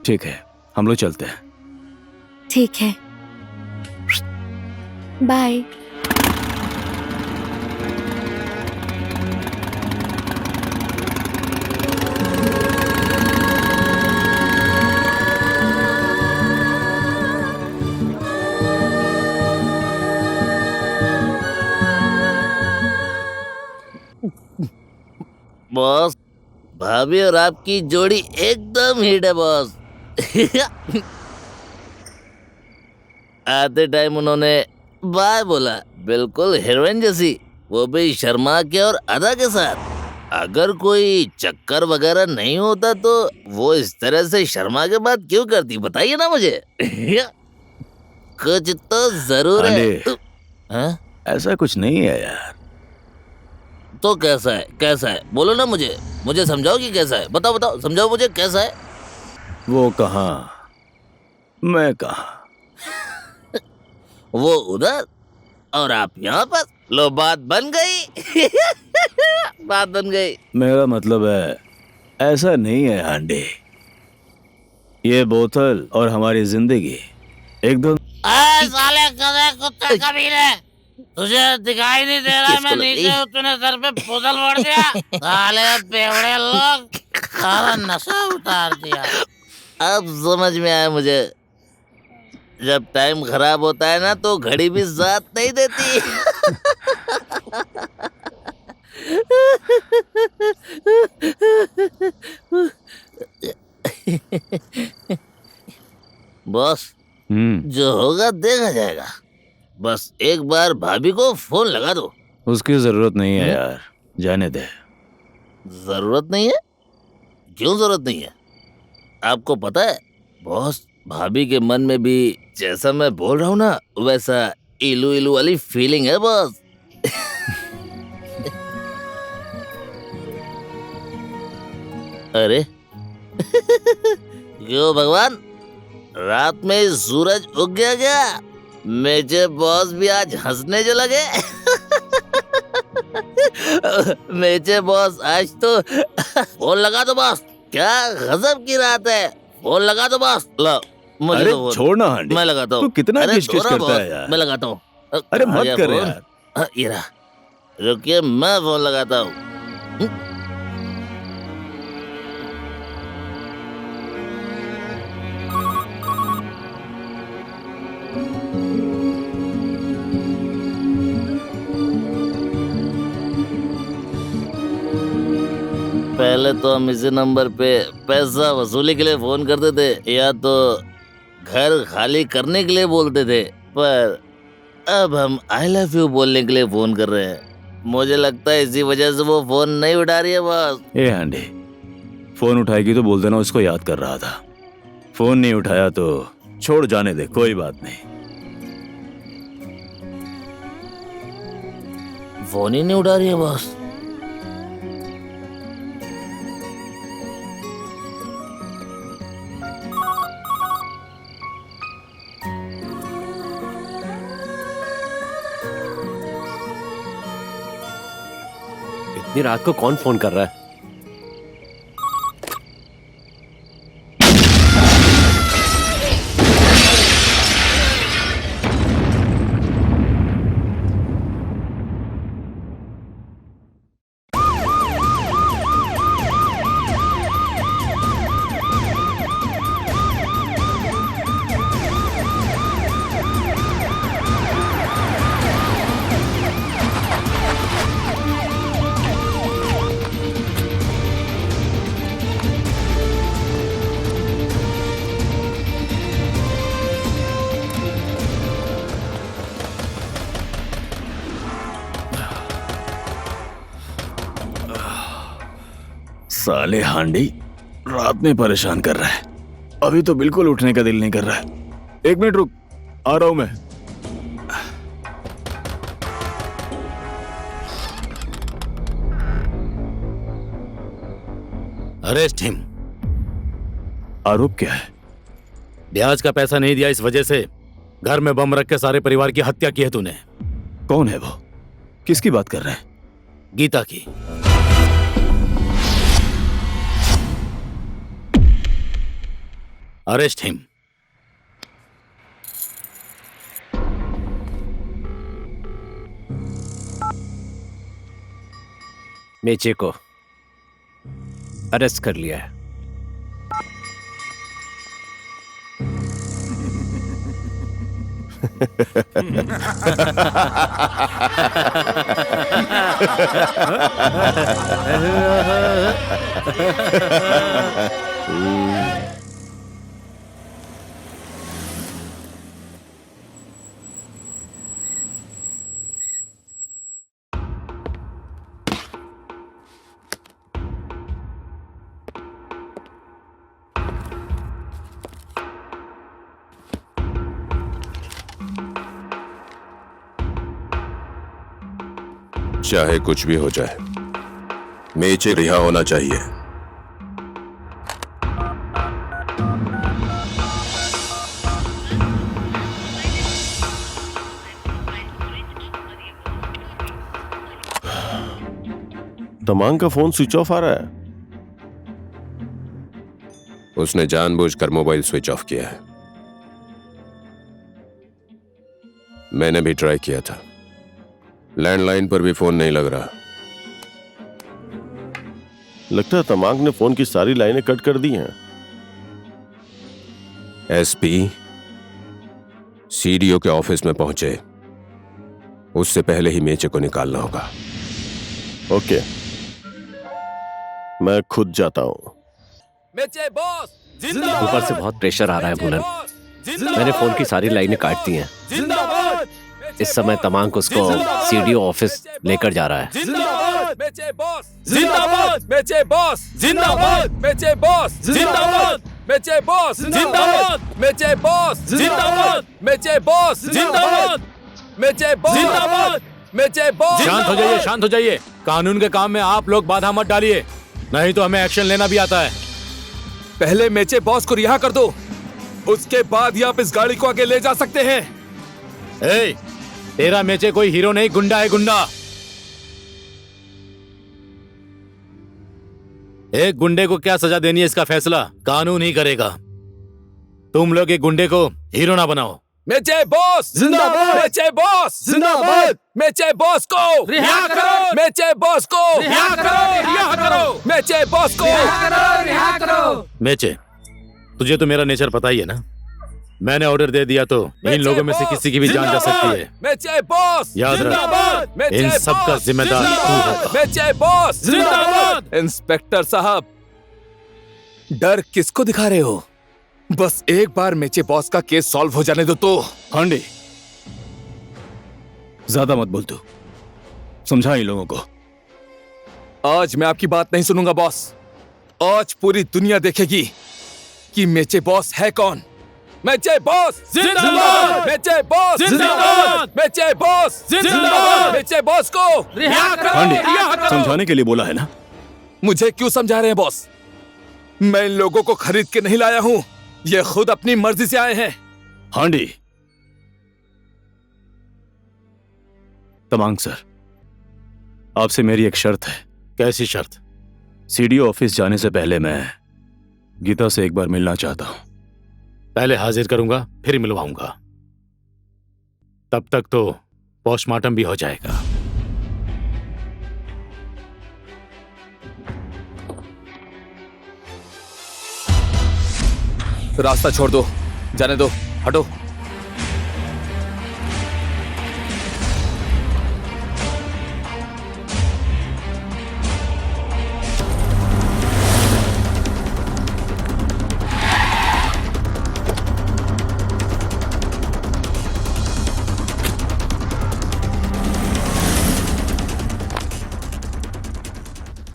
ठीक है, हम लोग चलते हैं। ठीक है, बाय। बॉस, भाभी और आपकी जोड़ी एकदम हिट है बॉस। आते टाइम उन्होंने बाय बोला, बिल्कुल हीरोइन जैसी। वो भी शर्मा के और अदा के साथ। अगर कोई चक्कर वगैरह नहीं होता तो वो इस तरह से शर्मा के बात क्यों करती, बताइए ना मुझे। कुछ तो जरूर है। हाँ? ऐसा कुछ नहीं है यार। तो कैसा है, कैसा है बोलो ना मुझे समझाओ कि कैसा है। बताओ बताओ, समझाओ मुझे कैसा है। वो कहाँ, मैं कहाँ। वो उधर और आप यहाँ पर। लो बात बन गई। बात बन गई। मेरा मतलब है ऐसा नहीं है हांडे। ये बोतल और हमारी जिंदगी एकदम। साले गधे कुत्ते कमीने, तुझे दिखाई नहीं दे रहा मैं नीचे हूँ, तूने सर पे बोतल फोड़ दिया। साले बेवड़े लोग, सारा नशा उतार दिया। अब समझ में आया मुझे, जब टाइम खराब होता है ना तो घड़ी भी साथ नहीं देती। बॉस, जो होगा देखा जाएगा। बस एक बार भाभी को फोन लगा दो। उसकी जरूरत नहीं है यार, जाने दे। जरूरत नहीं है? क्यों जरूरत नहीं है? आपको पता है बॉस, भाभी के मन में भी जैसा मैं बोल रहा हूँ ना वैसा इलू इलू वाली फीलिंग है बॉस। अरे क्यों भगवान, रात में सूरज उग गया क्या? मेरे बॉस भी आज हंसने जो लगे। मेरे बॉस आज तो फोन लगा दो बॉस। क्या गजब की रात है, फोन लगा दो बॉस। लो मुझे अरे तो छोड़ना हांडी, मैं लगाता हूँ। तू कितना अरे किच-किच दो ना करता है बॉस, यार। मैं लगाता हूँ। अरे मत कर फोन। यार। ये रहा, रुकिए मैं फोन लगाता हूँ। पहले तो हम इसी नंबर पे पैसा वसूली के लिए फोन करते थे या तो घर खाली करने के लिए बोलते थे, पर अब हम आई लव यू बोलने के लिए फोन कर रहे हैं। मुझे लगता है इसी वजह से वो फोन नहीं उठा रही है बॉस। ए हांडी, फोन उठाएगी तो बोल देना उसको याद कर रहा था। फोन नहीं उठाया तो छोड़ जाने दे, कोई बात नहीं। फोन ही नहीं उठा रही है बॉस। इतनी रात को कौन फोन कर रहा है? साले हांडी रात में परेशान कर रहा है। अभी तो बिल्कुल उठने का दिल नहीं कर रहा है। एक मिनट रुक, आ रहा हूं मैं। Arrest him. आरोप क्या है? ब्याज का पैसा नहीं दिया, इस वजह से घर में बम रख के सारे परिवार की हत्या की है तूने। कौन है वो? किसकी बात कर रहे हैं? गीता की। Arrest him. मेचे को अरेस्ट कर लिया है। चाहे कुछ भी हो जाए, मेचे रिहा होना चाहिए। तमांग का फोन स्विच ऑफ आ रहा है। उसने जानबूझकर मोबाइल स्विच ऑफ किया है। मैंने भी ट्राई किया था, लैंडलाइन पर भी फोन नहीं लग रहा। लगता है तमांग ने फोन की सारी लाइनें कट कर दी हैं। एसपी सीडीओ के ऑफिस में पहुंचे, उससे पहले ही मेचे को निकालना होगा। ओके, मैं खुद जाता हूं। मेचे बॉस ऊपर से बहुत प्रेशर आ रहा है भूलन। मैंने फोन की सारी लाइनें काट दी हैं। इस समय तमांग उसको सीडीओ ऑफिस लेकर जा रहा है। जिंदाबाद मेचे बॉस, जिंदाबाद मेचे बॉस, जिंदाबाद मेचे बॉस, जिंदाबाद मेचे बॉस, जिंदाबाद मेचे बॉस, जिंदाबाद मेचे बॉस, जिंदाबाद मेचे बॉस, जिंदाबाद मेचे बॉस। शांत हो जाइए, शांत हो जाइए। कानून के काम में आप लोग बाधा मत डालिए, नहीं तो हमें एक्शन लेना भी आता है। पहले मेचे बॉस को रिहा कर दो, उसके बाद ही आप इस गाड़ी को आगे ले जा सकते हैं। ए, तेरा मेचे कोई हीरो नहीं, गुंडा है, गुंडा। एक गुंडे को क्या सजा देनी है, इसका फैसला कानून ही करेगा। तुम लोग एक गुंडे को हीरो ना बनाओ। मेचे बॉस जिंदाबाद, मेचे बॉस जिंदाबाद, मेचे बॉस को रिहा करो, मेचे बॉस को रिहा करो, रिहा करो, मेचे बॉस को रिहा करो, रिहा करो। मेचे, तुझे तो मेरा नेचर पता ही है ना। मैंने ऑर्डर दे दिया तो इन लोगों में से किसी की भी जान जा सकती है। मेचे बॉस याद रख, इन सब का जिम्मेदार तू होगा। मेचे बॉस जिंदाबाद। इंस्पेक्टर साहब, डर किसको दिखा रहे हो? बस एक बार मेचे बॉस का केस सॉल्व हो जाने दो तो। हांडी, ज्यादा मत बोल तू, समझा इन लोगों को। आज मैं आपकी बात नहीं सुनूंगा बॉस। आज पूरी दुनिया देखेगी कि मेचे बॉस है कौन। मेचे बॉस जिंदाबाद, मेचे बॉस जिंदाबाद, मेचे बॉस जिंदाबाद, मेचे बॉस को रिहा करो, रिहा करो। समझाने के लिए बोला है ना। मुझे क्यों समझा रहे हैं बॉस? मैं इन लोगों को खरीद के नहीं लाया हूं, ये खुद अपनी मर्जी से आए हैं। हांडी, तमांग सर, आपसे मेरी एक शर्त है। कैसी शर्त? सीडीओ ऑफिस जाने से पहले मैं गीता से एक बार मिलना चाहता हूं। पहले हाजिर करूंगा, फिर मिलवाऊंगा। तब तक तो पोस्टमार्टम भी हो जाएगा। रास्ता छोड़ दो, जाने दो, हटो।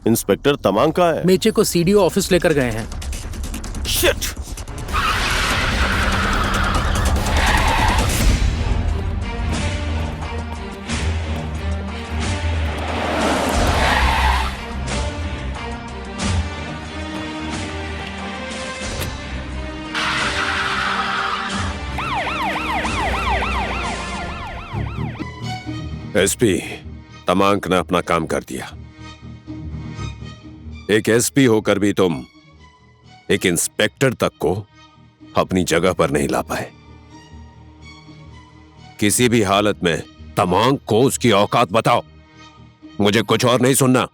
इंस्पेक्टर तमांग कहाँ है? मेचे को सीडीओ ऑफिस लेकर गए हैं। शिट! एसपी तमांग ने अपना काम कर दिया। एक एसपी होकर भी तुम एक इंस्पेक्टर तक को अपनी जगह पर नहीं ला पाए। किसी भी हालत में तमांग को उसकी औकात बताओ, मुझे कुछ और नहीं सुनना।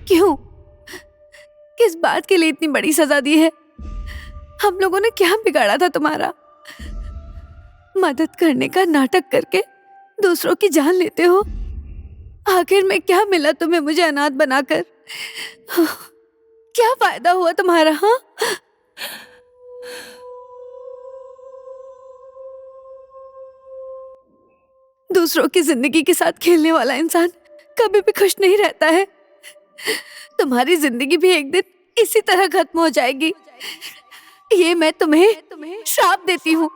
क्यों? किस बात के लिए इतनी बड़ी सजा दी है? हम लोगों ने क्या बिगाड़ा था तुम्हारा? मदद करने का नाटक करके दूसरों की जान लेते हो। आखिर में क्या मिला तुम्हें मुझे अनाथ बनाकर? क्या फायदा हुआ तुम्हारा? हाँ, दूसरों की जिंदगी के साथ खेलने वाला इंसान कभी भी खुश नहीं रहता है। तुम्हारी जिंदगी भी एक दिन इसी तरह खत्म हो जाएगी। ये मैं तुम्हें श्राप देती हूँ।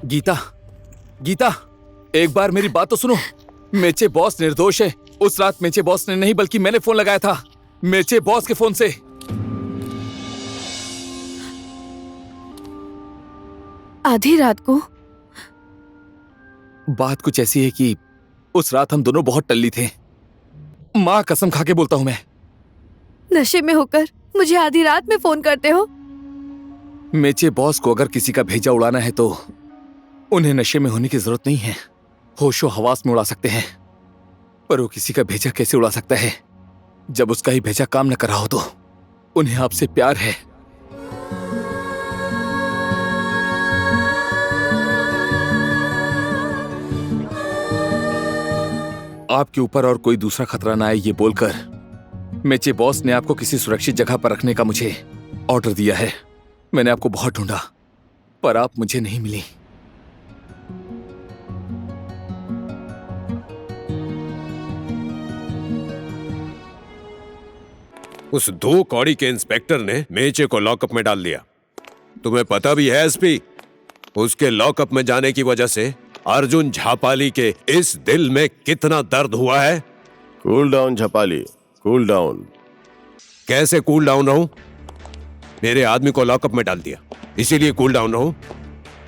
गीता, गीता, एक बार मेरी बात तो सुनो। मेचे बॉस निर्दोष है। उस रात मेचे बॉस ने नहीं बल्कि मैंने फोन लगाया था, मेचे बॉस के फोन से। आधी रात को? बात कुछ ऐसी है कि उस रात हम दोनों बहुत टल्ली थे। माँ कसम खा के बोलता हूं मैं। नशे में होकर मुझे आधी रात में फोन करते हो? मेचे बॉस को अगर किसी का भेजा उड़ाना है तो उन्हें नशे में होने की जरूरत नहीं है, होशो हवास में उड़ा सकते हैं। पर वो किसी का भेजा कैसे उड़ा सकता है जब उसका ही भेजा काम न कर रहा हो? तो उन्हें आपसे प्यार है। आपके ऊपर और कोई दूसरा खतरा ना आए ये बोलकर मेचे बॉस ने आपको किसी सुरक्षित जगह पर रखने का मुझे ऑर्डर दिया है। मैंने आपको बहुत ढूंढा पर आप मुझे नहीं मिली। उस 2 कौड़ी के इंस्पेक्टर ने मेचे को लॉकअप में डाल दिया। तुम्हें पता भी है एसपी, उसके लॉकअप में जाने की वजह से अर्जुन झापाली के इस दिल में कितना दर्द हुआ है। Cool down Jhapali, cool down. कैसे कूल डाउन रहूं? मेरे आदमी को लॉकअप में डाल दिया, इसीलिए कूल डाउन रहूं।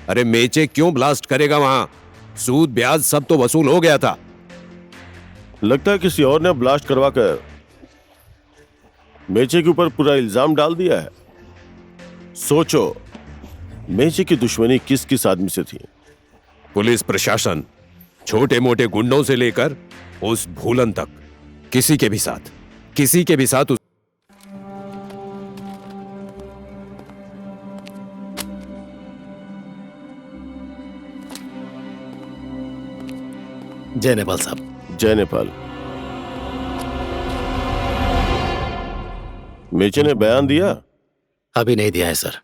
अरे मेचे क्यों ब्लास्ट करेगा वहां? सूद ब्याज सब तो वसूल हो गया था। लगता है किसी और ने ब्लास्ट करवा कर मेचे के ऊपर पूरा इल्जाम डाल दिया है। सोचो मेचे की दुश्मनी किस किस आदमी से थी। पुलिस प्रशासन, छोटे मोटे गुंडों से लेकर उस भूलन तक, किसी के भी साथ उस जय नेपाल साहब। जय नेपाल। मेचे ने बयान दिया? अभी नहीं दिया है सर।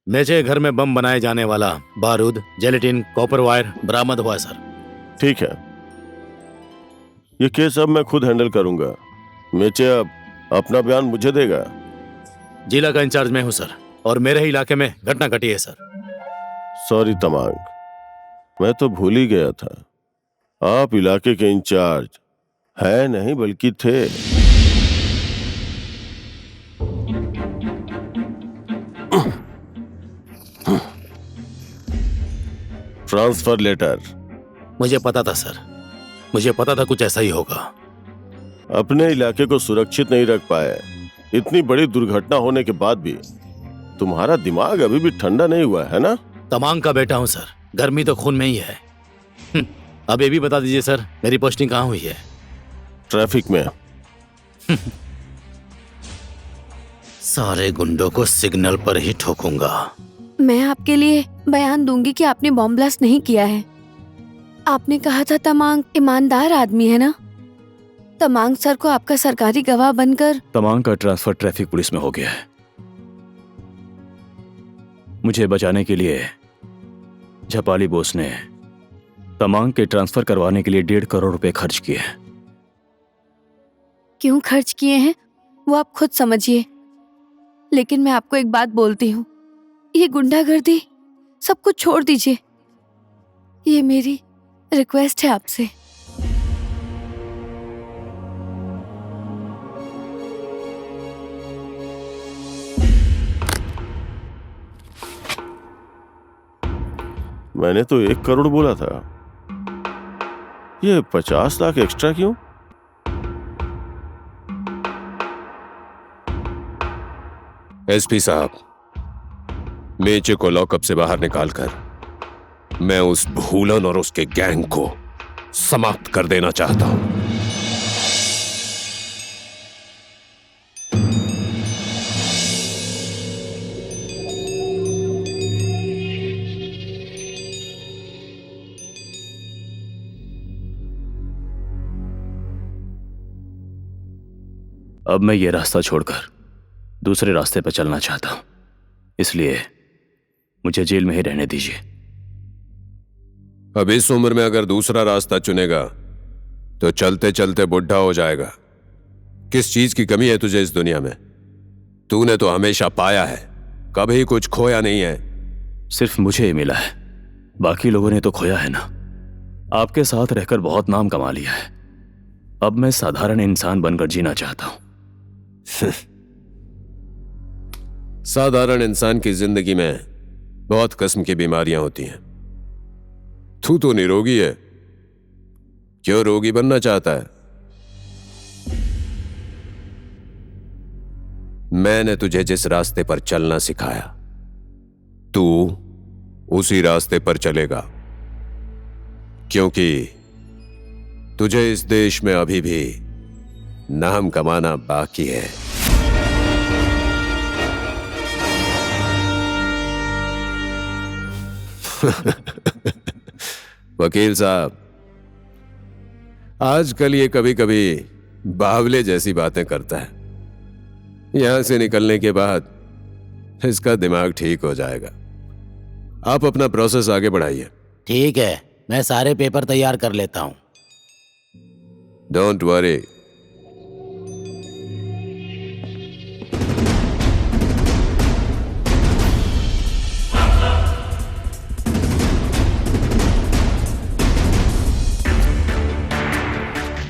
मेचे घर में बम बनाए जाने वाला बारूद, जेलेटिन, कॉपर वायर बरामद हुआ है सर। ठीक है, ये केस अब मैं खुद हैंडल करूंगा। मेचे अब अपना बयान मुझे देगा। जिला का इंचार्ज मैं हूं सर, और मेरे ही इलाके में घटना घटी है सर। सॉरी तमांग, मैं तो भूल ही गया था आप इलाके के इंचार्ज है नहीं बल्कि थे। Transfer letter. मुझे पता था सर, मुझे पता था कुछ ऐसा ही होगा। अपने इलाके को सुरक्षित नहीं रख पाए, इतनी बड़ी दुर्घटना होने के बाद भी तुम्हारा दिमाग अभी भी ठंडा नहीं हुआ है ना? तमांग का बेटा हूं सर, गर्मी तो खून में ही है। अब ये भी बता दीजिए सर, मेरी पोस्टिंग कहाँ हुई है? ट्रैफिक में। सारे गुंडों को सिग्नल पर ही ठोकूंगा। मैं आपके लिए बयान दूंगी कि आपने बॉम्ब ब्लास्ट नहीं किया है। आपने कहा था तमांग ईमानदार आदमी है ना? तमांग सर को आपका सरकारी गवाह बनकर तमांग का ट्रांसफर ट्रैफिक पुलिस में हो गया है। मुझे बचाने के लिए झपाली बोस ने तमांग के ट्रांसफर करवाने के लिए 1.5 करोड़ रुपए खर्च किए हैं। क्यों खर्च किए हैं वो आप खुद समझिए, लेकिन मैं आपको एक बात बोलती हूँ, ये गुंडागर्दी सब कुछ छोड़ दीजिए। ये मेरी रिक्वेस्ट है आपसे। मैंने तो 1 करोड़ बोला था, ये 50 लाख एक्स्ट्रा क्यों? एसपी साहब, मेचे को लॉकअप से बाहर निकालकर मैं उस भूलन और उसके गैंग को समाप्त कर देना चाहता हूं। अब मैं ये रास्ता छोड़कर दूसरे रास्ते पर चलना चाहता हूं, इसलिए मुझे जेल में ही रहने दीजिए। अब इस उम्र में अगर दूसरा रास्ता चुनेगा तो चलते चलते बुढ़ा हो जाएगा। किस चीज की कमी है तुझे इस दुनिया में? तूने तो हमेशा पाया है, कभी कुछ खोया नहीं है। सिर्फ मुझे ही मिला है, बाकी लोगों ने तो खोया है ना। आपके साथ रहकर बहुत नाम कमा लिया है, अब मैं साधारण इंसान बनकर जीना चाहता हूं। साधारण इंसान की जिंदगी में बहुत किस्म की बीमारियां होती हैं। तू तो निरोगी है, क्यों रोगी बनना चाहता है? मैंने तुझे जिस रास्ते पर चलना सिखाया, तू उसी रास्ते पर चलेगा, क्योंकि तुझे इस देश में अभी भी नाम कमाना बाकी है। वकील साहब, आजकल ये कभी कभी बावले जैसी बातें करता है। यहां से निकलने के बाद इसका दिमाग ठीक हो जाएगा। आप अपना प्रोसेस आगे बढ़ाइए। ठीक है, मैं सारे पेपर तैयार कर लेता हूं। Don't worry.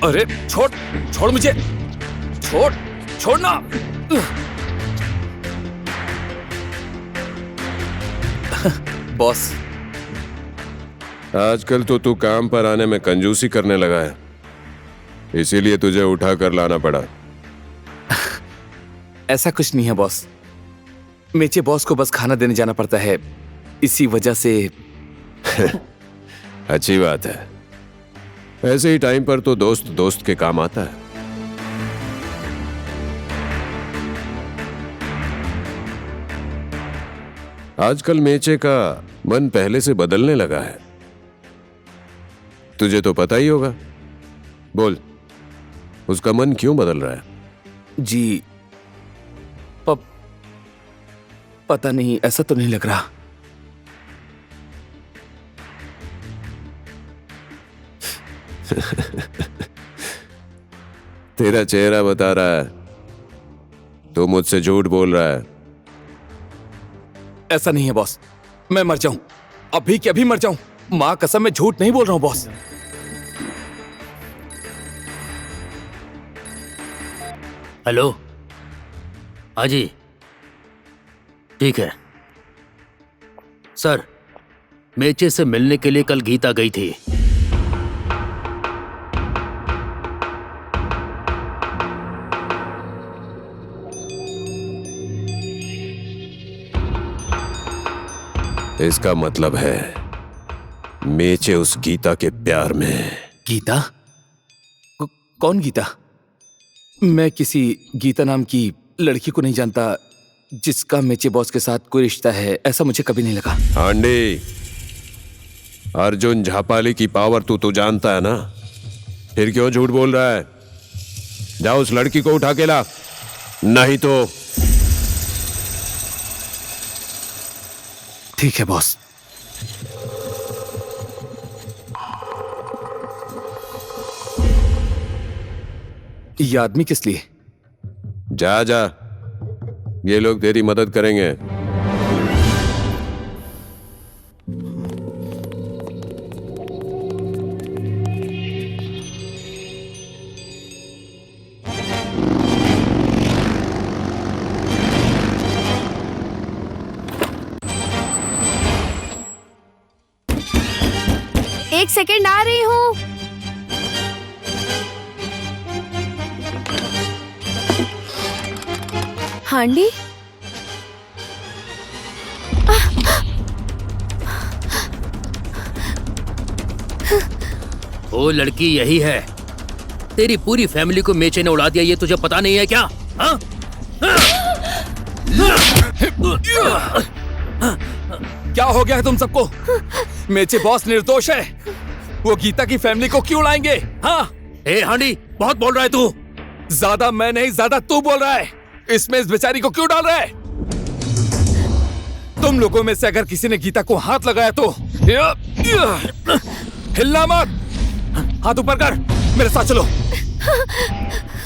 अरे छोड़, छोड़ मुझे, छोड़, छोड़ना। बॉस, आजकल तो तू काम पर आने में कंजूसी करने लगा है, इसीलिए तुझे उठा कर लाना पड़ा। ऐसा कुछ नहीं है बॉस, मेचे बॉस को बस खाना देने जाना पड़ता है, इसी वजह से। अच्छी बात है, ऐसे ही टाइम पर तो दोस्त दोस्त के काम आता है। आजकल मेचे का मन पहले से बदलने लगा है, तुझे तो पता ही होगा। बोल, उसका मन क्यों बदल रहा है? जी पता नहीं, ऐसा तो नहीं लग रहा। तेरा चेहरा बता रहा है, तू मुझसे झूठ बोल रहा है। ऐसा नहीं है बॉस, मैं मर जाऊं, अभी के अभी मर जाऊं, मां कसम मैं झूठ नहीं बोल रहा हूं बॉस। हेलो, हाँ जी, ठीक है सर। मेचे से मिलने के लिए कल गीता गई थी। इसका मतलब है मेचे उस गीता के प्यार में। गीता? कौन गीता? मैं किसी गीता नाम की लड़की को नहीं जानता जिसका मेचे बॉस के साथ कोई रिश्ता है, ऐसा मुझे कभी नहीं लगा। हांडी, अर्जुन झापाली की पावर तू जानता है ना, फिर क्यों झूठ बोल रहा है? जाओ उस लड़की को उठा के ला, नहीं तो। ठीक है बॉस। ये आदमी किस लिए? जा जा, ये लोग तेरी मदद करेंगे। एक सेकंड, आ रही हूँ। हांडी, वो लड़की यही है। तेरी पूरी फैमिली को मेचे ने उड़ा दिया, ये तुझे पता नहीं है क्या? हाँ? क्या हो गया है तुम सबको? मेचे बॉस निर्दोष है, वो गीता की फैमिली को क्यों लाएंगे? हाँ? ए हांडी, बहुत बोल रहा है तू। ज्यादा मैं नहीं, ज्यादा तू बोल रहा है। इसमें इस बेचारी को क्यों डाल रहा है? तुम लोगों में से अगर किसी ने गीता को हाथ लगाया तो हिलना मत। हाथ ऊपर कर, मेरे साथ चलो।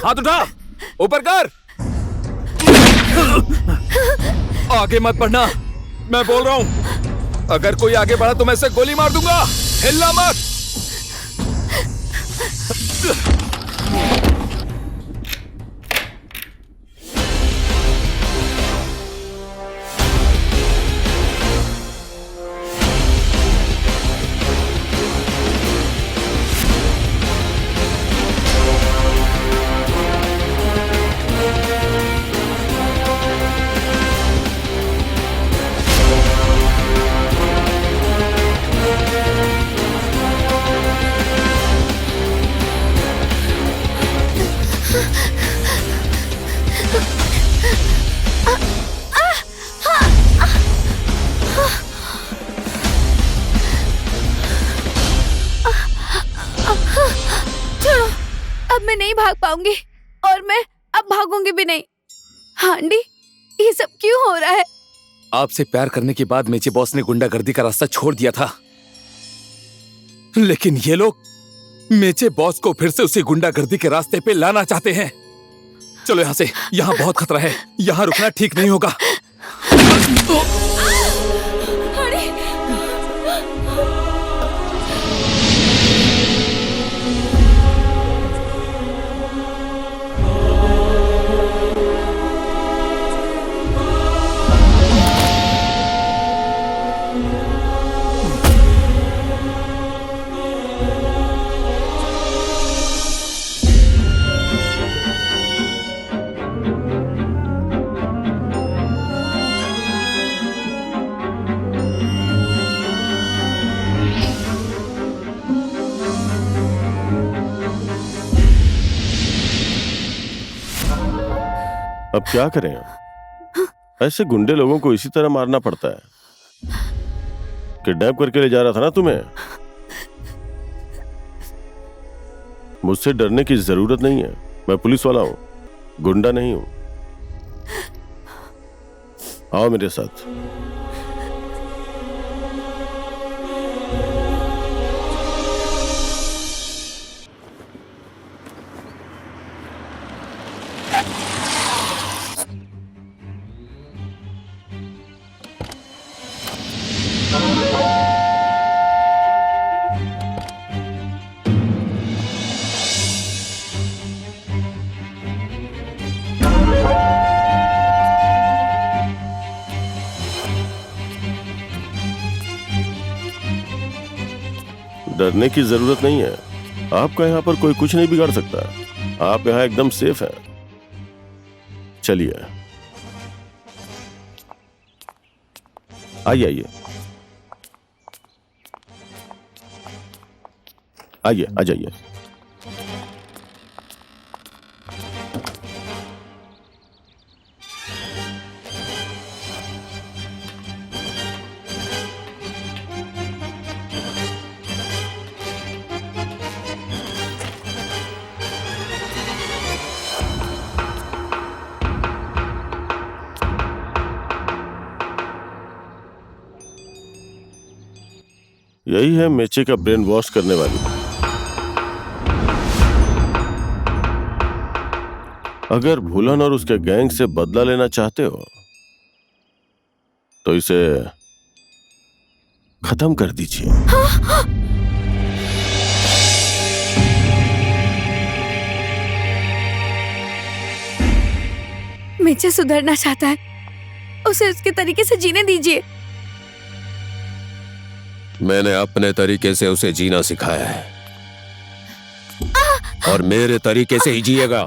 हाथ उठा, ऊपर कर। आगे मत बढ़ना, मैं बोल रहा हूं। अगर कोई आगे बढ़ा तो मैं इसे गोली मार दूंगा। हिलना मत। भाग पाऊंगी और मैं अब भागूंगी भी नहीं। हांडी, ये सब क्यों हो रहा है? आपसे प्यार करने के बाद मेचे बॉस ने गुंडागर्दी का रास्ता छोड़ दिया था, लेकिन ये लोग मेचे बॉस को फिर से उसी गुंडागर्दी के रास्ते पे लाना चाहते हैं। चलो यहाँ से, यहाँ बहुत खतरा है, यहाँ रुकना ठीक नहीं होगा। अब क्या करें? ऐसे गुंडे लोगों को इसी तरह मारना पड़ता है। किडनैप करके ले जा रहा था ना तुम्हें। मुझसे डरने की जरूरत नहीं है, मैं पुलिस वाला हूं, गुंडा नहीं हूं। आओ मेरे साथ। डरने की जरूरत नहीं है, आपका यहाँ पर कोई कुछ नहीं बिगाड़ सकता। आप यहाँ एकदम सेफ हैं। चलिए, आइए आइए आइए, आ जाइए। यही है मेचे का ब्रेन वॉश करने वाली। अगर भूलन और उसके गैंग से बदला लेना चाहते हो तो इसे खत्म कर दीजिए। मेचे सुधरना चाहता है, उसे उसके तरीके से जीने दीजिए। मैंने अपने तरीके से उसे जीना सिखाया है और मेरे तरीके से ही जिएगा।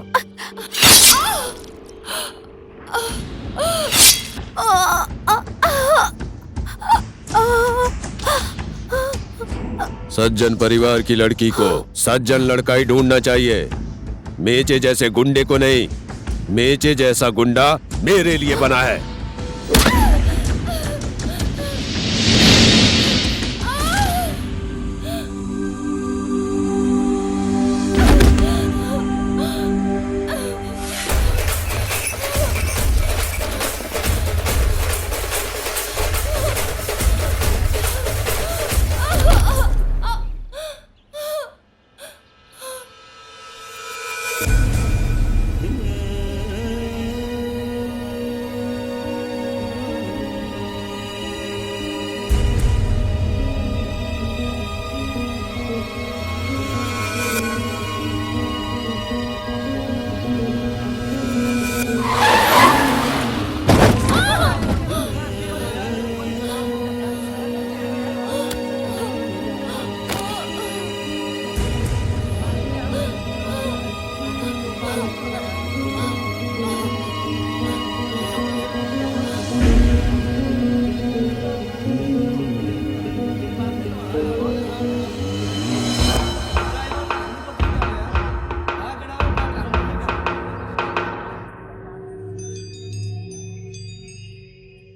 सज्जन परिवार की लड़की को सज्जन लड़का ही ढूंढना चाहिए, मेचे जैसे गुंडे को नहीं। मेचे जैसा गुंडा मेरे लिए बना है।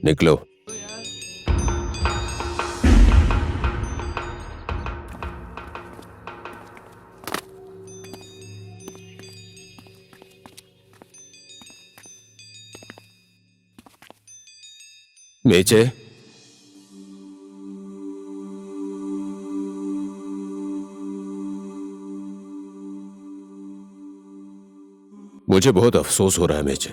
निकलो। मेचे, मुझे बहुत अफसोस हो रहा है मेचे।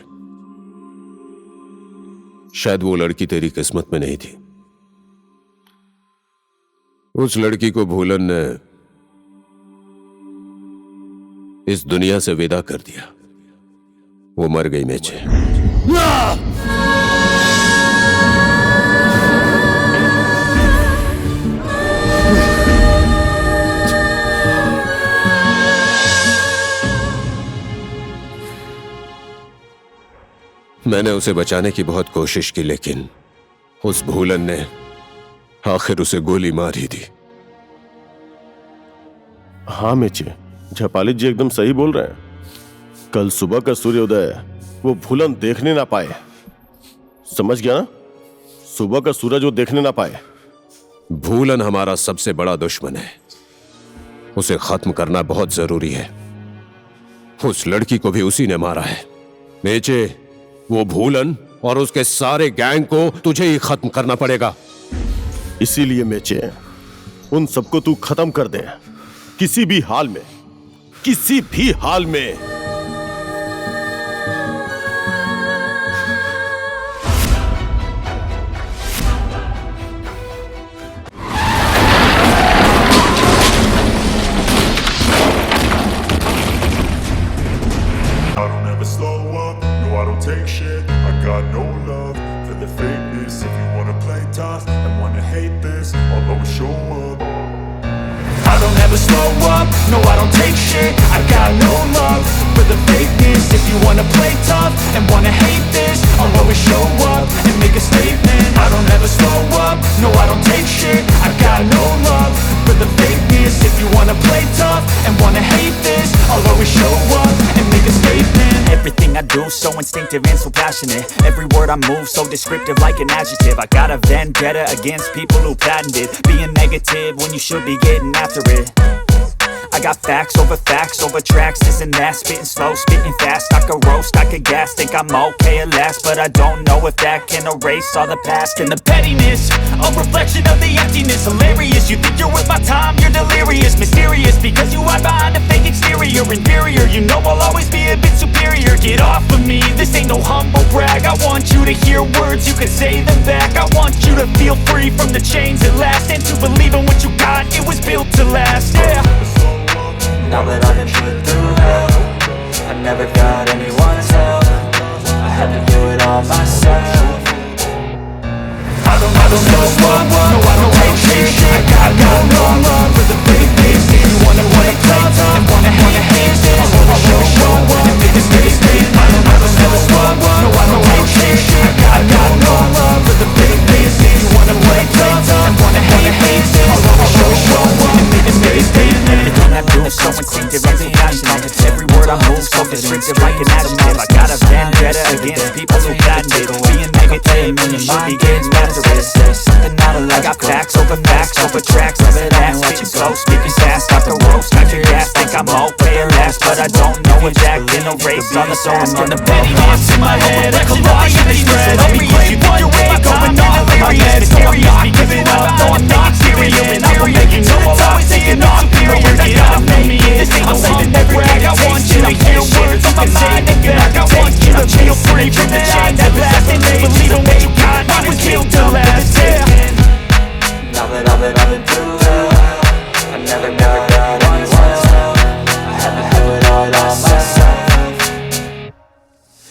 शायद वो लड़की तेरी किस्मत में नहीं थी। उस लड़की को भूलन ने इस दुनिया से विदा कर दिया। वो मर गई मेचे। मैंने उसे बचाने की बहुत कोशिश की, लेकिन उस भूलन ने आखिर उसे गोली मार ही दी। हाँ मेचे, झपाली जी एकदम सही बोल रहे हैं। कल सुबह का सूर्योदय वो भूलन देखने ना पाए। समझ गया ना? सुबह का सूरज वो देखने ना पाए। भूलन हमारा सबसे बड़ा दुश्मन है। उसे खत्म करना बहुत जरूरी है। उस लड़की को भी उसी ने मारा है। मेचे, वो भूलन और उसके सारे गैंग को तुझे ही खत्म करना पड़ेगा। इसीलिए मेचे, उन सबको तू खत्म कर दे, किसी भी हाल में, किसी भी हाल में। I don't ever slow up, no I don't take shit. I got no love for the fakeness. If you wanna play tough and wanna hate this, I'll always show up. I don't ever slow up, no I don't take shit. I got no love for the fakeness. If you wanna play tough and wanna hate this, I'll always show up and make a statement. I don't ever slow up, no I don't take shit. I got no love for the fakeness. If you wanna play tough and wanna hate this, I'll always show up and make a statement. Everything I do so instinctive and so passionate. Every word I move so descriptive like an adjective. I got a vendetta against people who patented being negative when you should be getting after it. I got facts over tracks, this and that. Spitting slow, spitting fast. I could roast, I could gas. Think I'm okay at last, but I don't know if that can erase all the past. And the pettiness, a reflection of the emptiness. Hilarious, you think you're worth my time, you're delirious. Mysterious, because you hide behind a fake exterior. Inferior, you know I'll always be a bit superior. Get off of me, this ain't no humble brag. I want you to hear words, you can say them back. I want you to feel free from the chains at last, and to believe in what you got, it was built to last, yeah. Now that I've been put through hell, I never got anyone's help. I had to do it all myself. I don't ever slow up, no I don't take shit. I got no love for the fakeness. If you wanna play tough and wanna hate this, I'll always show up and make a statement. I don't ever slow up, no I don't take shit. I got no love for the fakeness. If you wanna play tough and wanna hate this, I'll always show up and make a statement. Everything I do is so instinctive and so passionate. Every word I move so descriptive like an adjective. I got a vendetta against people who patented being negative when you should be getting after it. Something not illogical. I got facts over tracks. Spitting fast, slow, speaking fast. I could roast, I could gas. Think I'm okay at last, but I don't know if that can erase all the past. And the pettiness in my head, a collage of these spread. Every you think you're way going off in my head. Mysterious, be giving up, no I'm not serious. And I will make you know I'll always taking off superior. Get off of me, this ain't no something that brag. I want you to hear words, you can say them back. I want you to feel free from the chains that last, and to believe in what you got, it was built to last, yeah. Now that I've been through hell, I never got anyone's help. I had to do it all myself.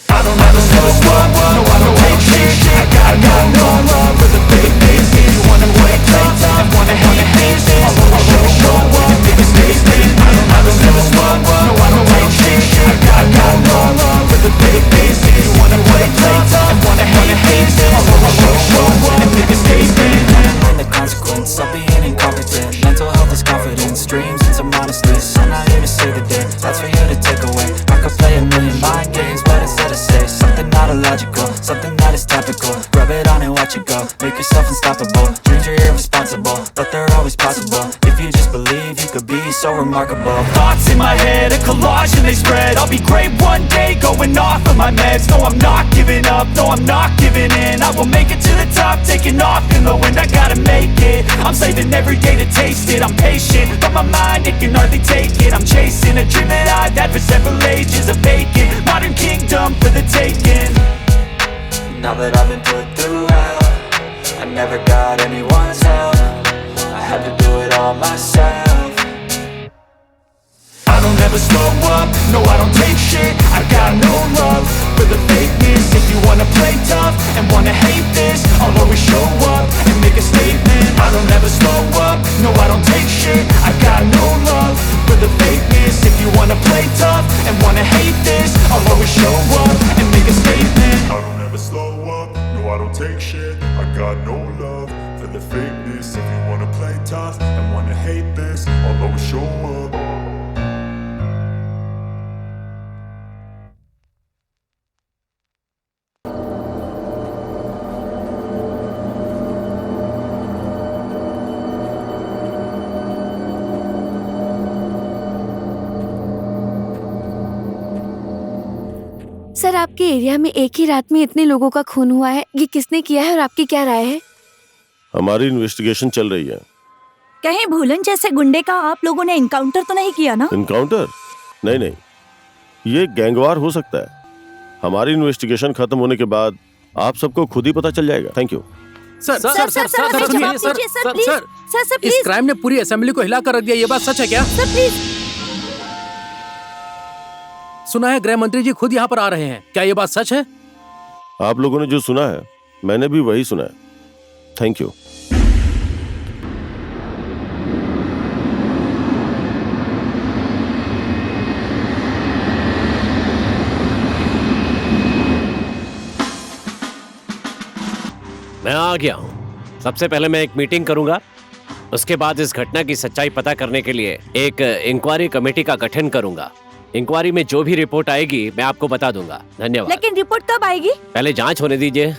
I don't ever slow up, no I don't take shit. I got no love for the fakeness. If you wanna play tough and wanna hate this, I'll always show up and make a statement. I don't ever slow up, no I don't take shit. I got no love for the fakeness. If you wanna play tough and wanna hate this, I'll always show up and make a statement. The consequence of being incompetent. Mental health is confidence, dreams and some honestness. I'm not here to save the day, that's for you to take away. I could play a million mind games, but instead I say something not illogical, something that is topical. Rub it on and watch it go. Make yourself unstoppable. Dreams are irresponsible, but they're always possible. If you just believe, you could be so remarkable. Thoughts in my head, a collage and they spread. I'll be great one day, going off of my meds. No, I'm not giving up, no, I'm not giving in. I will make it to the top, taking off in the wind. I gotta make it, I'm saving every day to taste it. I'm patient, but my mind, it can hardly take it. I'm chasing a dream that I've had for several ages. A vacant, modern kingdom for the taking. Now that I've been put through hell, I never got anyone's help. I had to do it all myself. I don't ever slow up, no I don't take shit. I got no love for the fakeness. If you wanna play tough and wanna hate this, I'll always show up and make a statement. I don't ever slow up, no I don't take shit. I got no love for the fakeness. If you wanna play tough and wanna hate this, I'll always show up and make a statement. I don't ever slow up, no I don't take shit. I got no love for the fakeness. If you wanna play tough and wanna hate this, I'll always show up. Sir, आपके area में एक ही रात में इतने लोगों का खून हुआ है, ये किसने किया है और आपकी क्या राय है? हमारी इन्वेस्टिगेशन चल रही है। कहीं भूलन जैसे गुंडे का आप लोगों ने इनकाउंटर तो नहीं किया ना? इनकाउंटर? नहीं नहीं, ये गैंगवार हो सकता है। हमारी इन्वेस्टिगेशन खत्म होने के बाद आप सबको खुद ही पता चल जाएगा। Thank you. Sir sir sir sir sir सुनिए सर, इस क्राइम ने पूरी असेंबली को हिला कर रख दिया, ये बात सच है क्या? Sir please. सुना है गृह मंत्री जी खुद यहाँ पर आ रहे हैं, क्या ये बात सच है? आप लोगों ने जो सुना है मैंने भी वही सुना है। Thank you. मैं आ गया हूँ। सबसे पहले मैं एक मीटिंग करूंगा, उसके बाद इस घटना की सच्चाई पता करने के लिए एक इंक्वायरी कमेटी का गठन करूंगा। इंक्वायरी में जो भी रिपोर्ट आएगी मैं आपको बता दूंगा। धन्यवाद। लेकिन रिपोर्ट कब आएगी? पहले जांच होने दीजिए।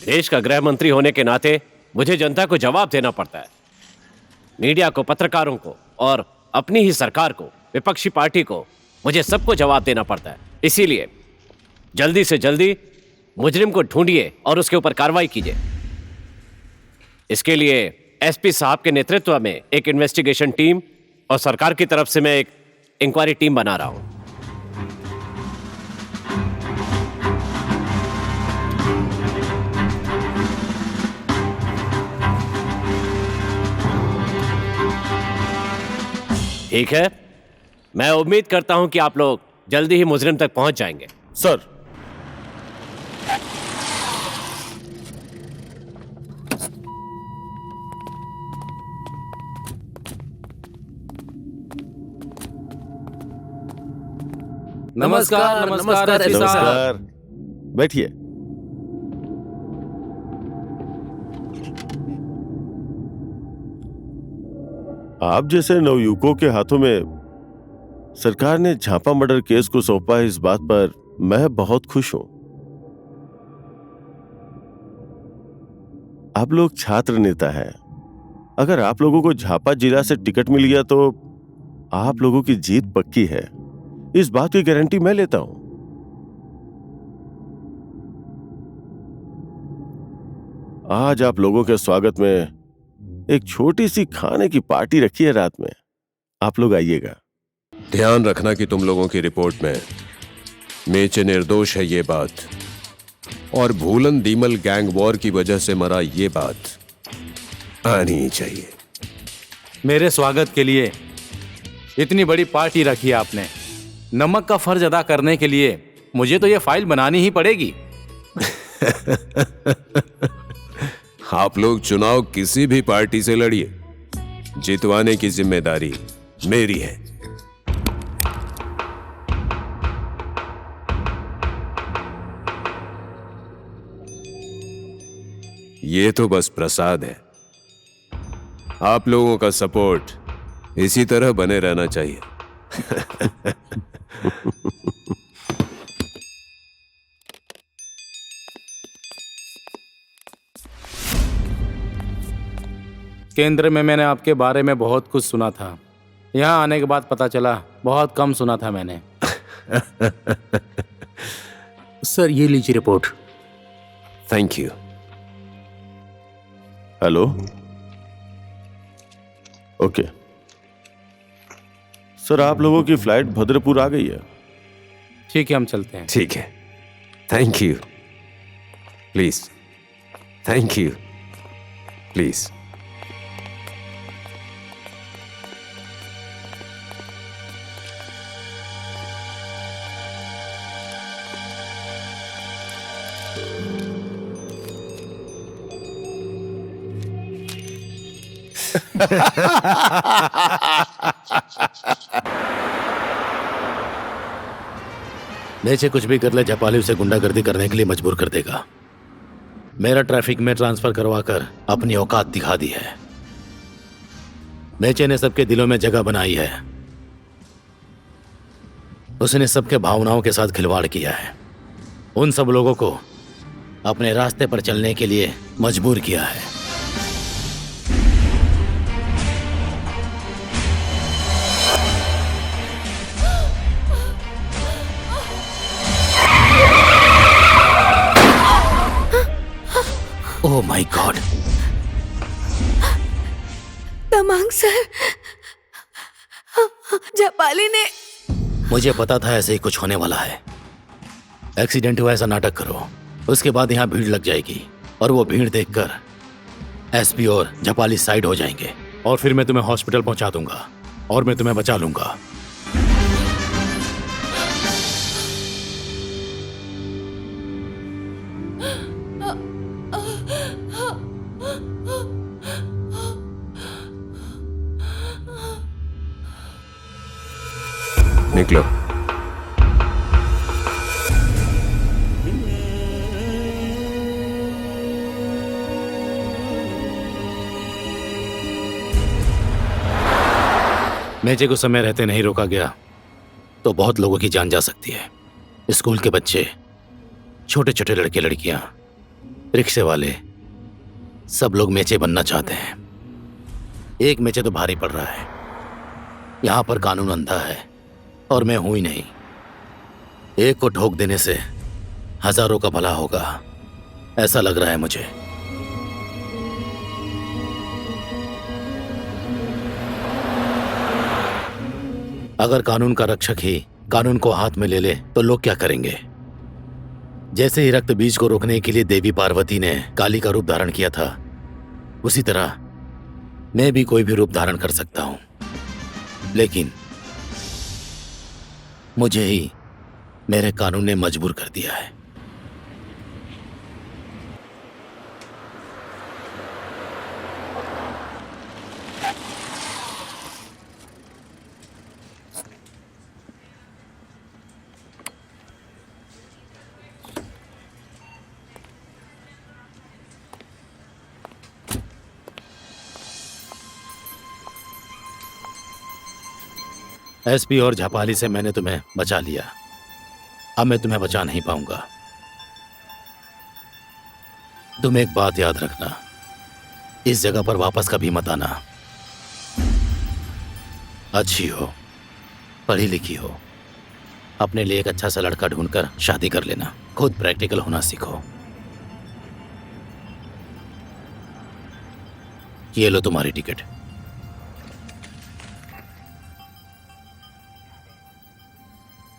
देश का गृह मंत्री होने के नाते मुझे जनता को जवाब देना पड़ता है। मीडिया को, पत्रकारों को और अपनी ही सरकार को, विपक्षी पार्टी को, मुझे सबको जवाब देना पड़ता है। इसीलिए जल्दी से जल्दी मुजरिम को ढूंढिए और उसके ऊपर कार्रवाई कीजिए। इसके लिए एसपी साहब के नेतृत्व में एक इन्वेस्टिगेशन टीम और सरकार की तरफ से मैं एक इंक्वायरी टीम बना रहा हूं। ठीक है, मैं उम्मीद करता हूं कि आप लोग जल्दी ही मुजरिम तक पहुंच जाएंगे। सर, नमस्कार नमस्कार नमस्कार। बैठिए। आप जैसे नवयुवकों के हाथों में सरकार ने झापा मर्डर केस को सौंपा है, इस बात पर मैं बहुत खुश हूं। आप लोग छात्र नेता हैं। अगर आप लोगों को झापा जिला से टिकट मिल गया तो आप लोगों की जीत पक्की है, इस बात की गारंटी मैं लेता हूं। आज आप लोगों के स्वागत में एक छोटी सी खाने की पार्टी रखी है रात में, आप लोग आइएगा। ध्यान रखना कि तुम लोगों की रिपोर्ट में मेचे निर्दोष है ये बात, और भूलन दीमल गैंग वॉर की वजह से मरा ये बात आनी ही चाहिए। मेरे स्वागत के लिए इतनी बड़ी पार्टी रखी है आपने। नमक का फर्ज अदा करने के लिए मुझे तो ये फाइल बनानी ही पड़ेगी। आप लोग चुनाव किसी भी पार्टी से लड़िए, जितवाने की जिम्मेदारी मेरी है। ये तो बस प्रसाद है। आप लोगों का सपोर्ट इसी तरह बने रहना चाहिए। केंद्र में मैंने आपके बारे में बहुत कुछ सुना था। यहाँ आने के बाद पता चला बहुत कम सुना था मैंने। सर ये लीजिए report. Thank you. Hello, okay sir, आप लोगों की फ्लाइट भद्रपुर आ गई है। ठीक है, हम चलते हैं। ठीक है, thank you. Please, thank you, please. Meche कुछ भी कर ले, जापाली उसे गुंडागर्दी करने के लिए मजबूर कर देगा। मेरा ट्रैफिक में ट्रांसफर करवाकर अपनी औकात दिखा दी है। मेचे ने सबके दिलों में जगह बनाई है। उसने सबके भावनाओं के साथ खिलवाड़ किया है। उन सब लोगों को अपने रास्ते पर चलने के लिए मजबूर किया है। Oh my god, Tamang sir, Japali ने। मुझे पता था ऐसे ही कुछ होने वाला है। एक्सीडेंट हुआ ऐसा नाटक करो, उसके बाद यहाँ भीड़ लग जाएगी और वो भीड़ देखकर एसपी और जापाली साइड हो जाएंगे और फिर मैं तुम्हें हॉस्पिटल पहुंचा दूंगा और मैं तुम्हें बचा लूंगा। निकलो। मेचे को समय रहते नहीं रोका गया तो बहुत लोगों की जान जा सकती है। स्कूल के बच्चे, छोटे छोटे लड़के लड़कियां, रिक्शे वाले, सब लोग मेचे बनना चाहते हैं। एक मेचे तो भारी पड़ रहा है। यहां पर कानून अंधा है और मैं हूं ही नहीं। एक को ठोक देने से हजारों का भला होगा, ऐसा लग रहा है मुझे। अगर कानून का रक्षक ही कानून को हाथ में ले ले तो लोग क्या करेंगे? जैसे ही रक्त बीज को रोकने के लिए देवी पार्वती ने काली का रूप धारण किया था, उसी तरह मैं भी कोई भी रूप धारण कर सकता हूं। लेकिन मुझे ही मेरे कानून ने मजबूर कर दिया है। एसपी और झापाली से मैंने तुम्हें बचा लिया, अब मैं तुम्हें बचा नहीं पाऊंगा। तुम एक बात याद रखना, इस जगह पर वापस कभी मत आना। अच्छी हो, पढ़ी लिखी हो, अपने लिए एक अच्छा सा लड़का ढूंढकर शादी कर लेना। खुद प्रैक्टिकल होना सीखो। ये लो तुम्हारी टिकट।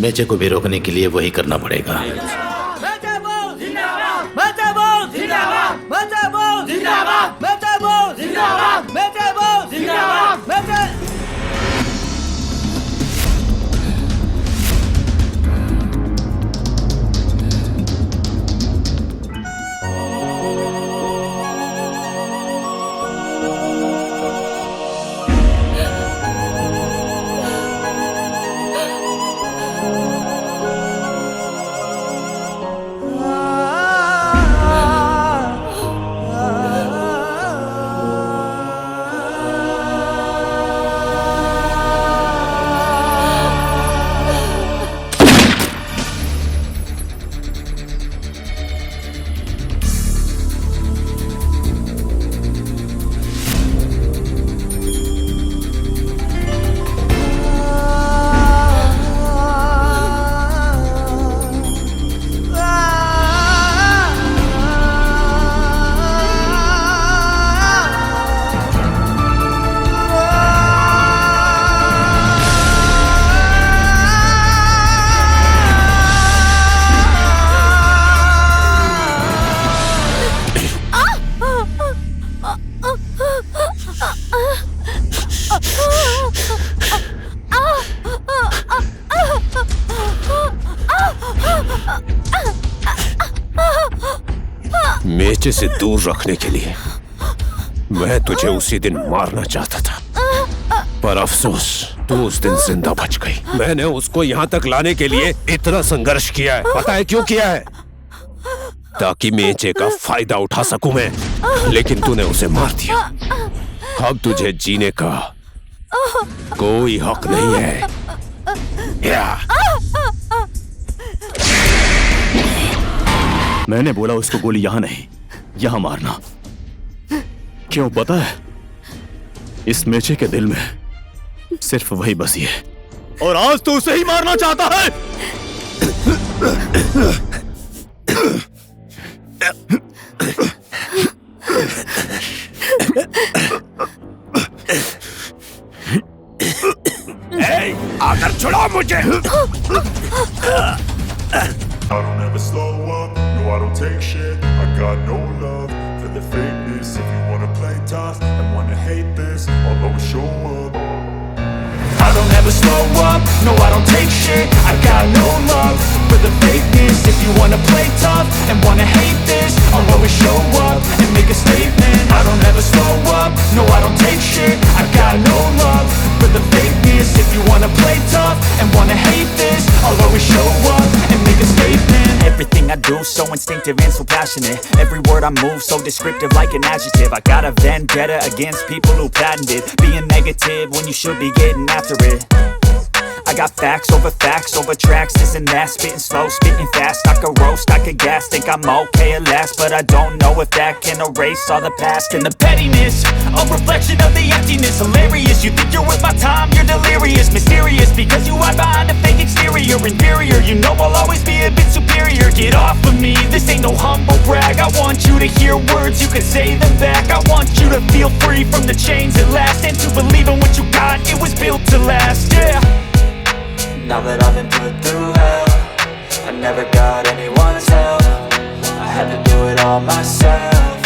मेचे को भी रोकने के लिए वही करना पड़ेगा। मेचे से दूर रखने के लिए मैं तुझे उसी दिन मारना चाहता था, पर अफसोस तू उस दिन जिंदा बच गई। मैंने उसको यहाँ तक लाने के लिए इतना संघर्ष किया है, पता है क्यों किया है? ताकि मेचे का फायदा उठा सकूं मैं, लेकिन तूने उसे मार दिया। अब तुझे जीने का कोई हक नहीं है। मैंने बोला उसको गोली यहां नहीं, यहां मारना। क्यों पता है? इस मेचे के दिल में सिर्फ वही बसी है, और आज तो उसे ही मारना चाहता है। आकर छुड़ाओ मुझे। I don't ever slow up, no I don't take shit. I got no love for the fakeness. If you wanna play tough and wanna hate this, I'll always show up. I don't ever slow up, no I don't take shit. I got no love for the fakeness. If you wanna play tough and wanna hate this, I'll always show up and make a statement. I don't ever slow up, no I don't take shit. I got no love for the fakeness. If you wanna play tough and wanna hate this, I'll always show up and make a statement. Everything I do so instinctive and so passionate. Every word I move so descriptive like an adjective. I got a vendetta against people who patented being negative when you should be getting after it. I got facts over tracks, this and that. Spitting slow, spitting fast. I could roast, I could gas. Think I'm okay at last, but I don't know if that can erase all the past. And the pettiness, a reflection of the emptiness. Hilarious, you think you're worth my time, you're delirious. Mysterious, because you hide behind a fake exterior. Inferior, you know I'll always be a bit superior. Get off of me, this ain't no humble brag. I want you to hear words, you can say them back. I want you to feel free from the chains at last, and to believe in what you got, it was built to last, yeah. Now that I've been put through hell, I never got anyone's help. I had to do it all myself.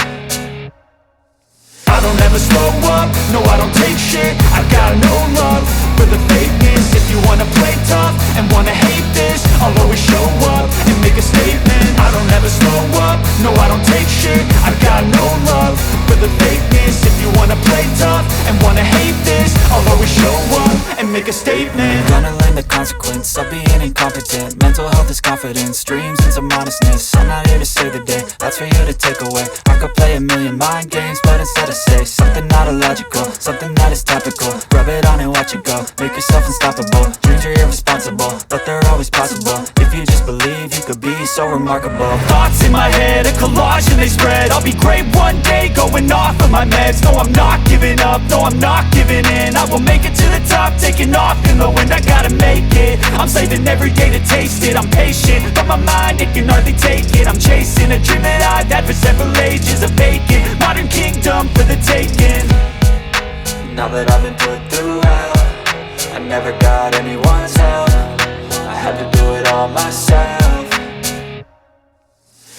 I don't ever slow up, no I don't take shit. I got no love for the fakeness. If you wanna play tough and wanna hate this, I'll always show up and make a statement. I don't ever slow up, no I don't take shit. I got no love for the fakeness. If you wanna play tough and wanna hate this, I'll always show up and make a statement. Gonna learn the consequence of being incompetent. Mental health is confidence, dreams and some honestness. I'm not here to save the day, that's for you to take away. I could play a million mind games, but instead I say something not illogical, something that is topical. Rub it on and watch it go, make yourself unstoppable. Dreams are irresponsible, but they're always possible. If you just believe, you could be so remarkable. Thoughts in my head, a collage and they spread. I'll be great one day, going off of my meds. No, I'm not giving up, no, I'm not giving in. I will make it to the top, taking off in the wind. I gotta make it, I'm saving every day to taste it. I'm patient, but my mind, it can hardly take it. I'm chasing a dream that I've had for several ages. A vacant, modern kingdom for the taking. Now that I've been put through hell, I never got anyone's help. I had to do it all myself.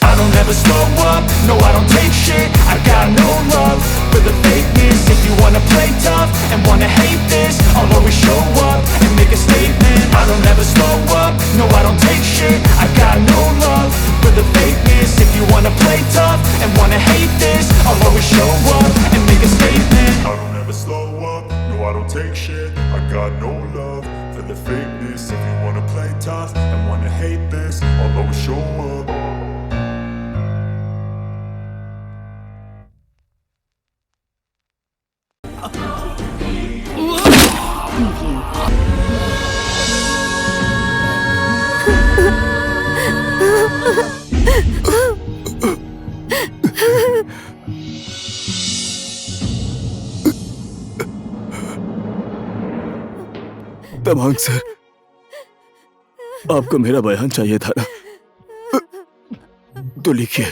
I don't ever slow up, no I don't take shit. I got no love for the fakeness. If you wanna play tough and wanna hate this, I'll always show up and make a statement. I don't ever slow up, no I don't take shit. I got no love for the fakeness. If you wanna play tough and wanna hate this, I'll always show up and make a statement. I don't ever slow up, no I don't take shit. I got no love for the fakeness. If you wanna play tough and wanna hate this, I'll always show up. Tamang sir, आपको मेरा बयान चाहिए था ना, तो लिखिए।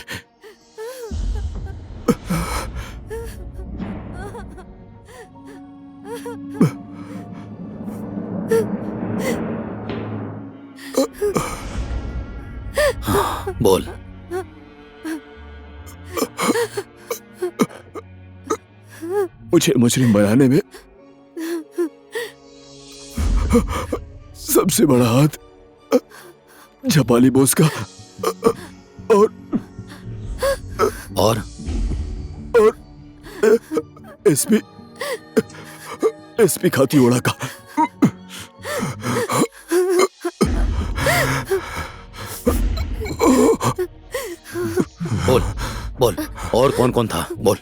बोल। मुझे मुजरिम बनाने में सबसे बड़ा हाथ झपाली बोस का और एसपी खातीवाड़ा का। बोल बोल, और कौन कौन था? बोल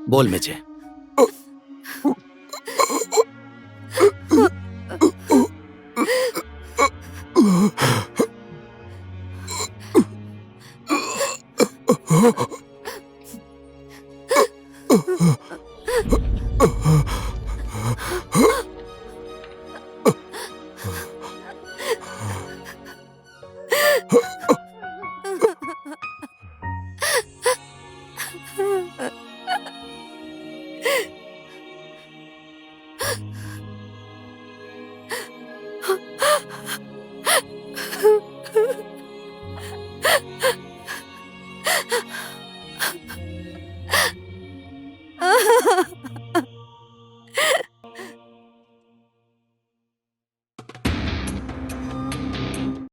बोल मेचे।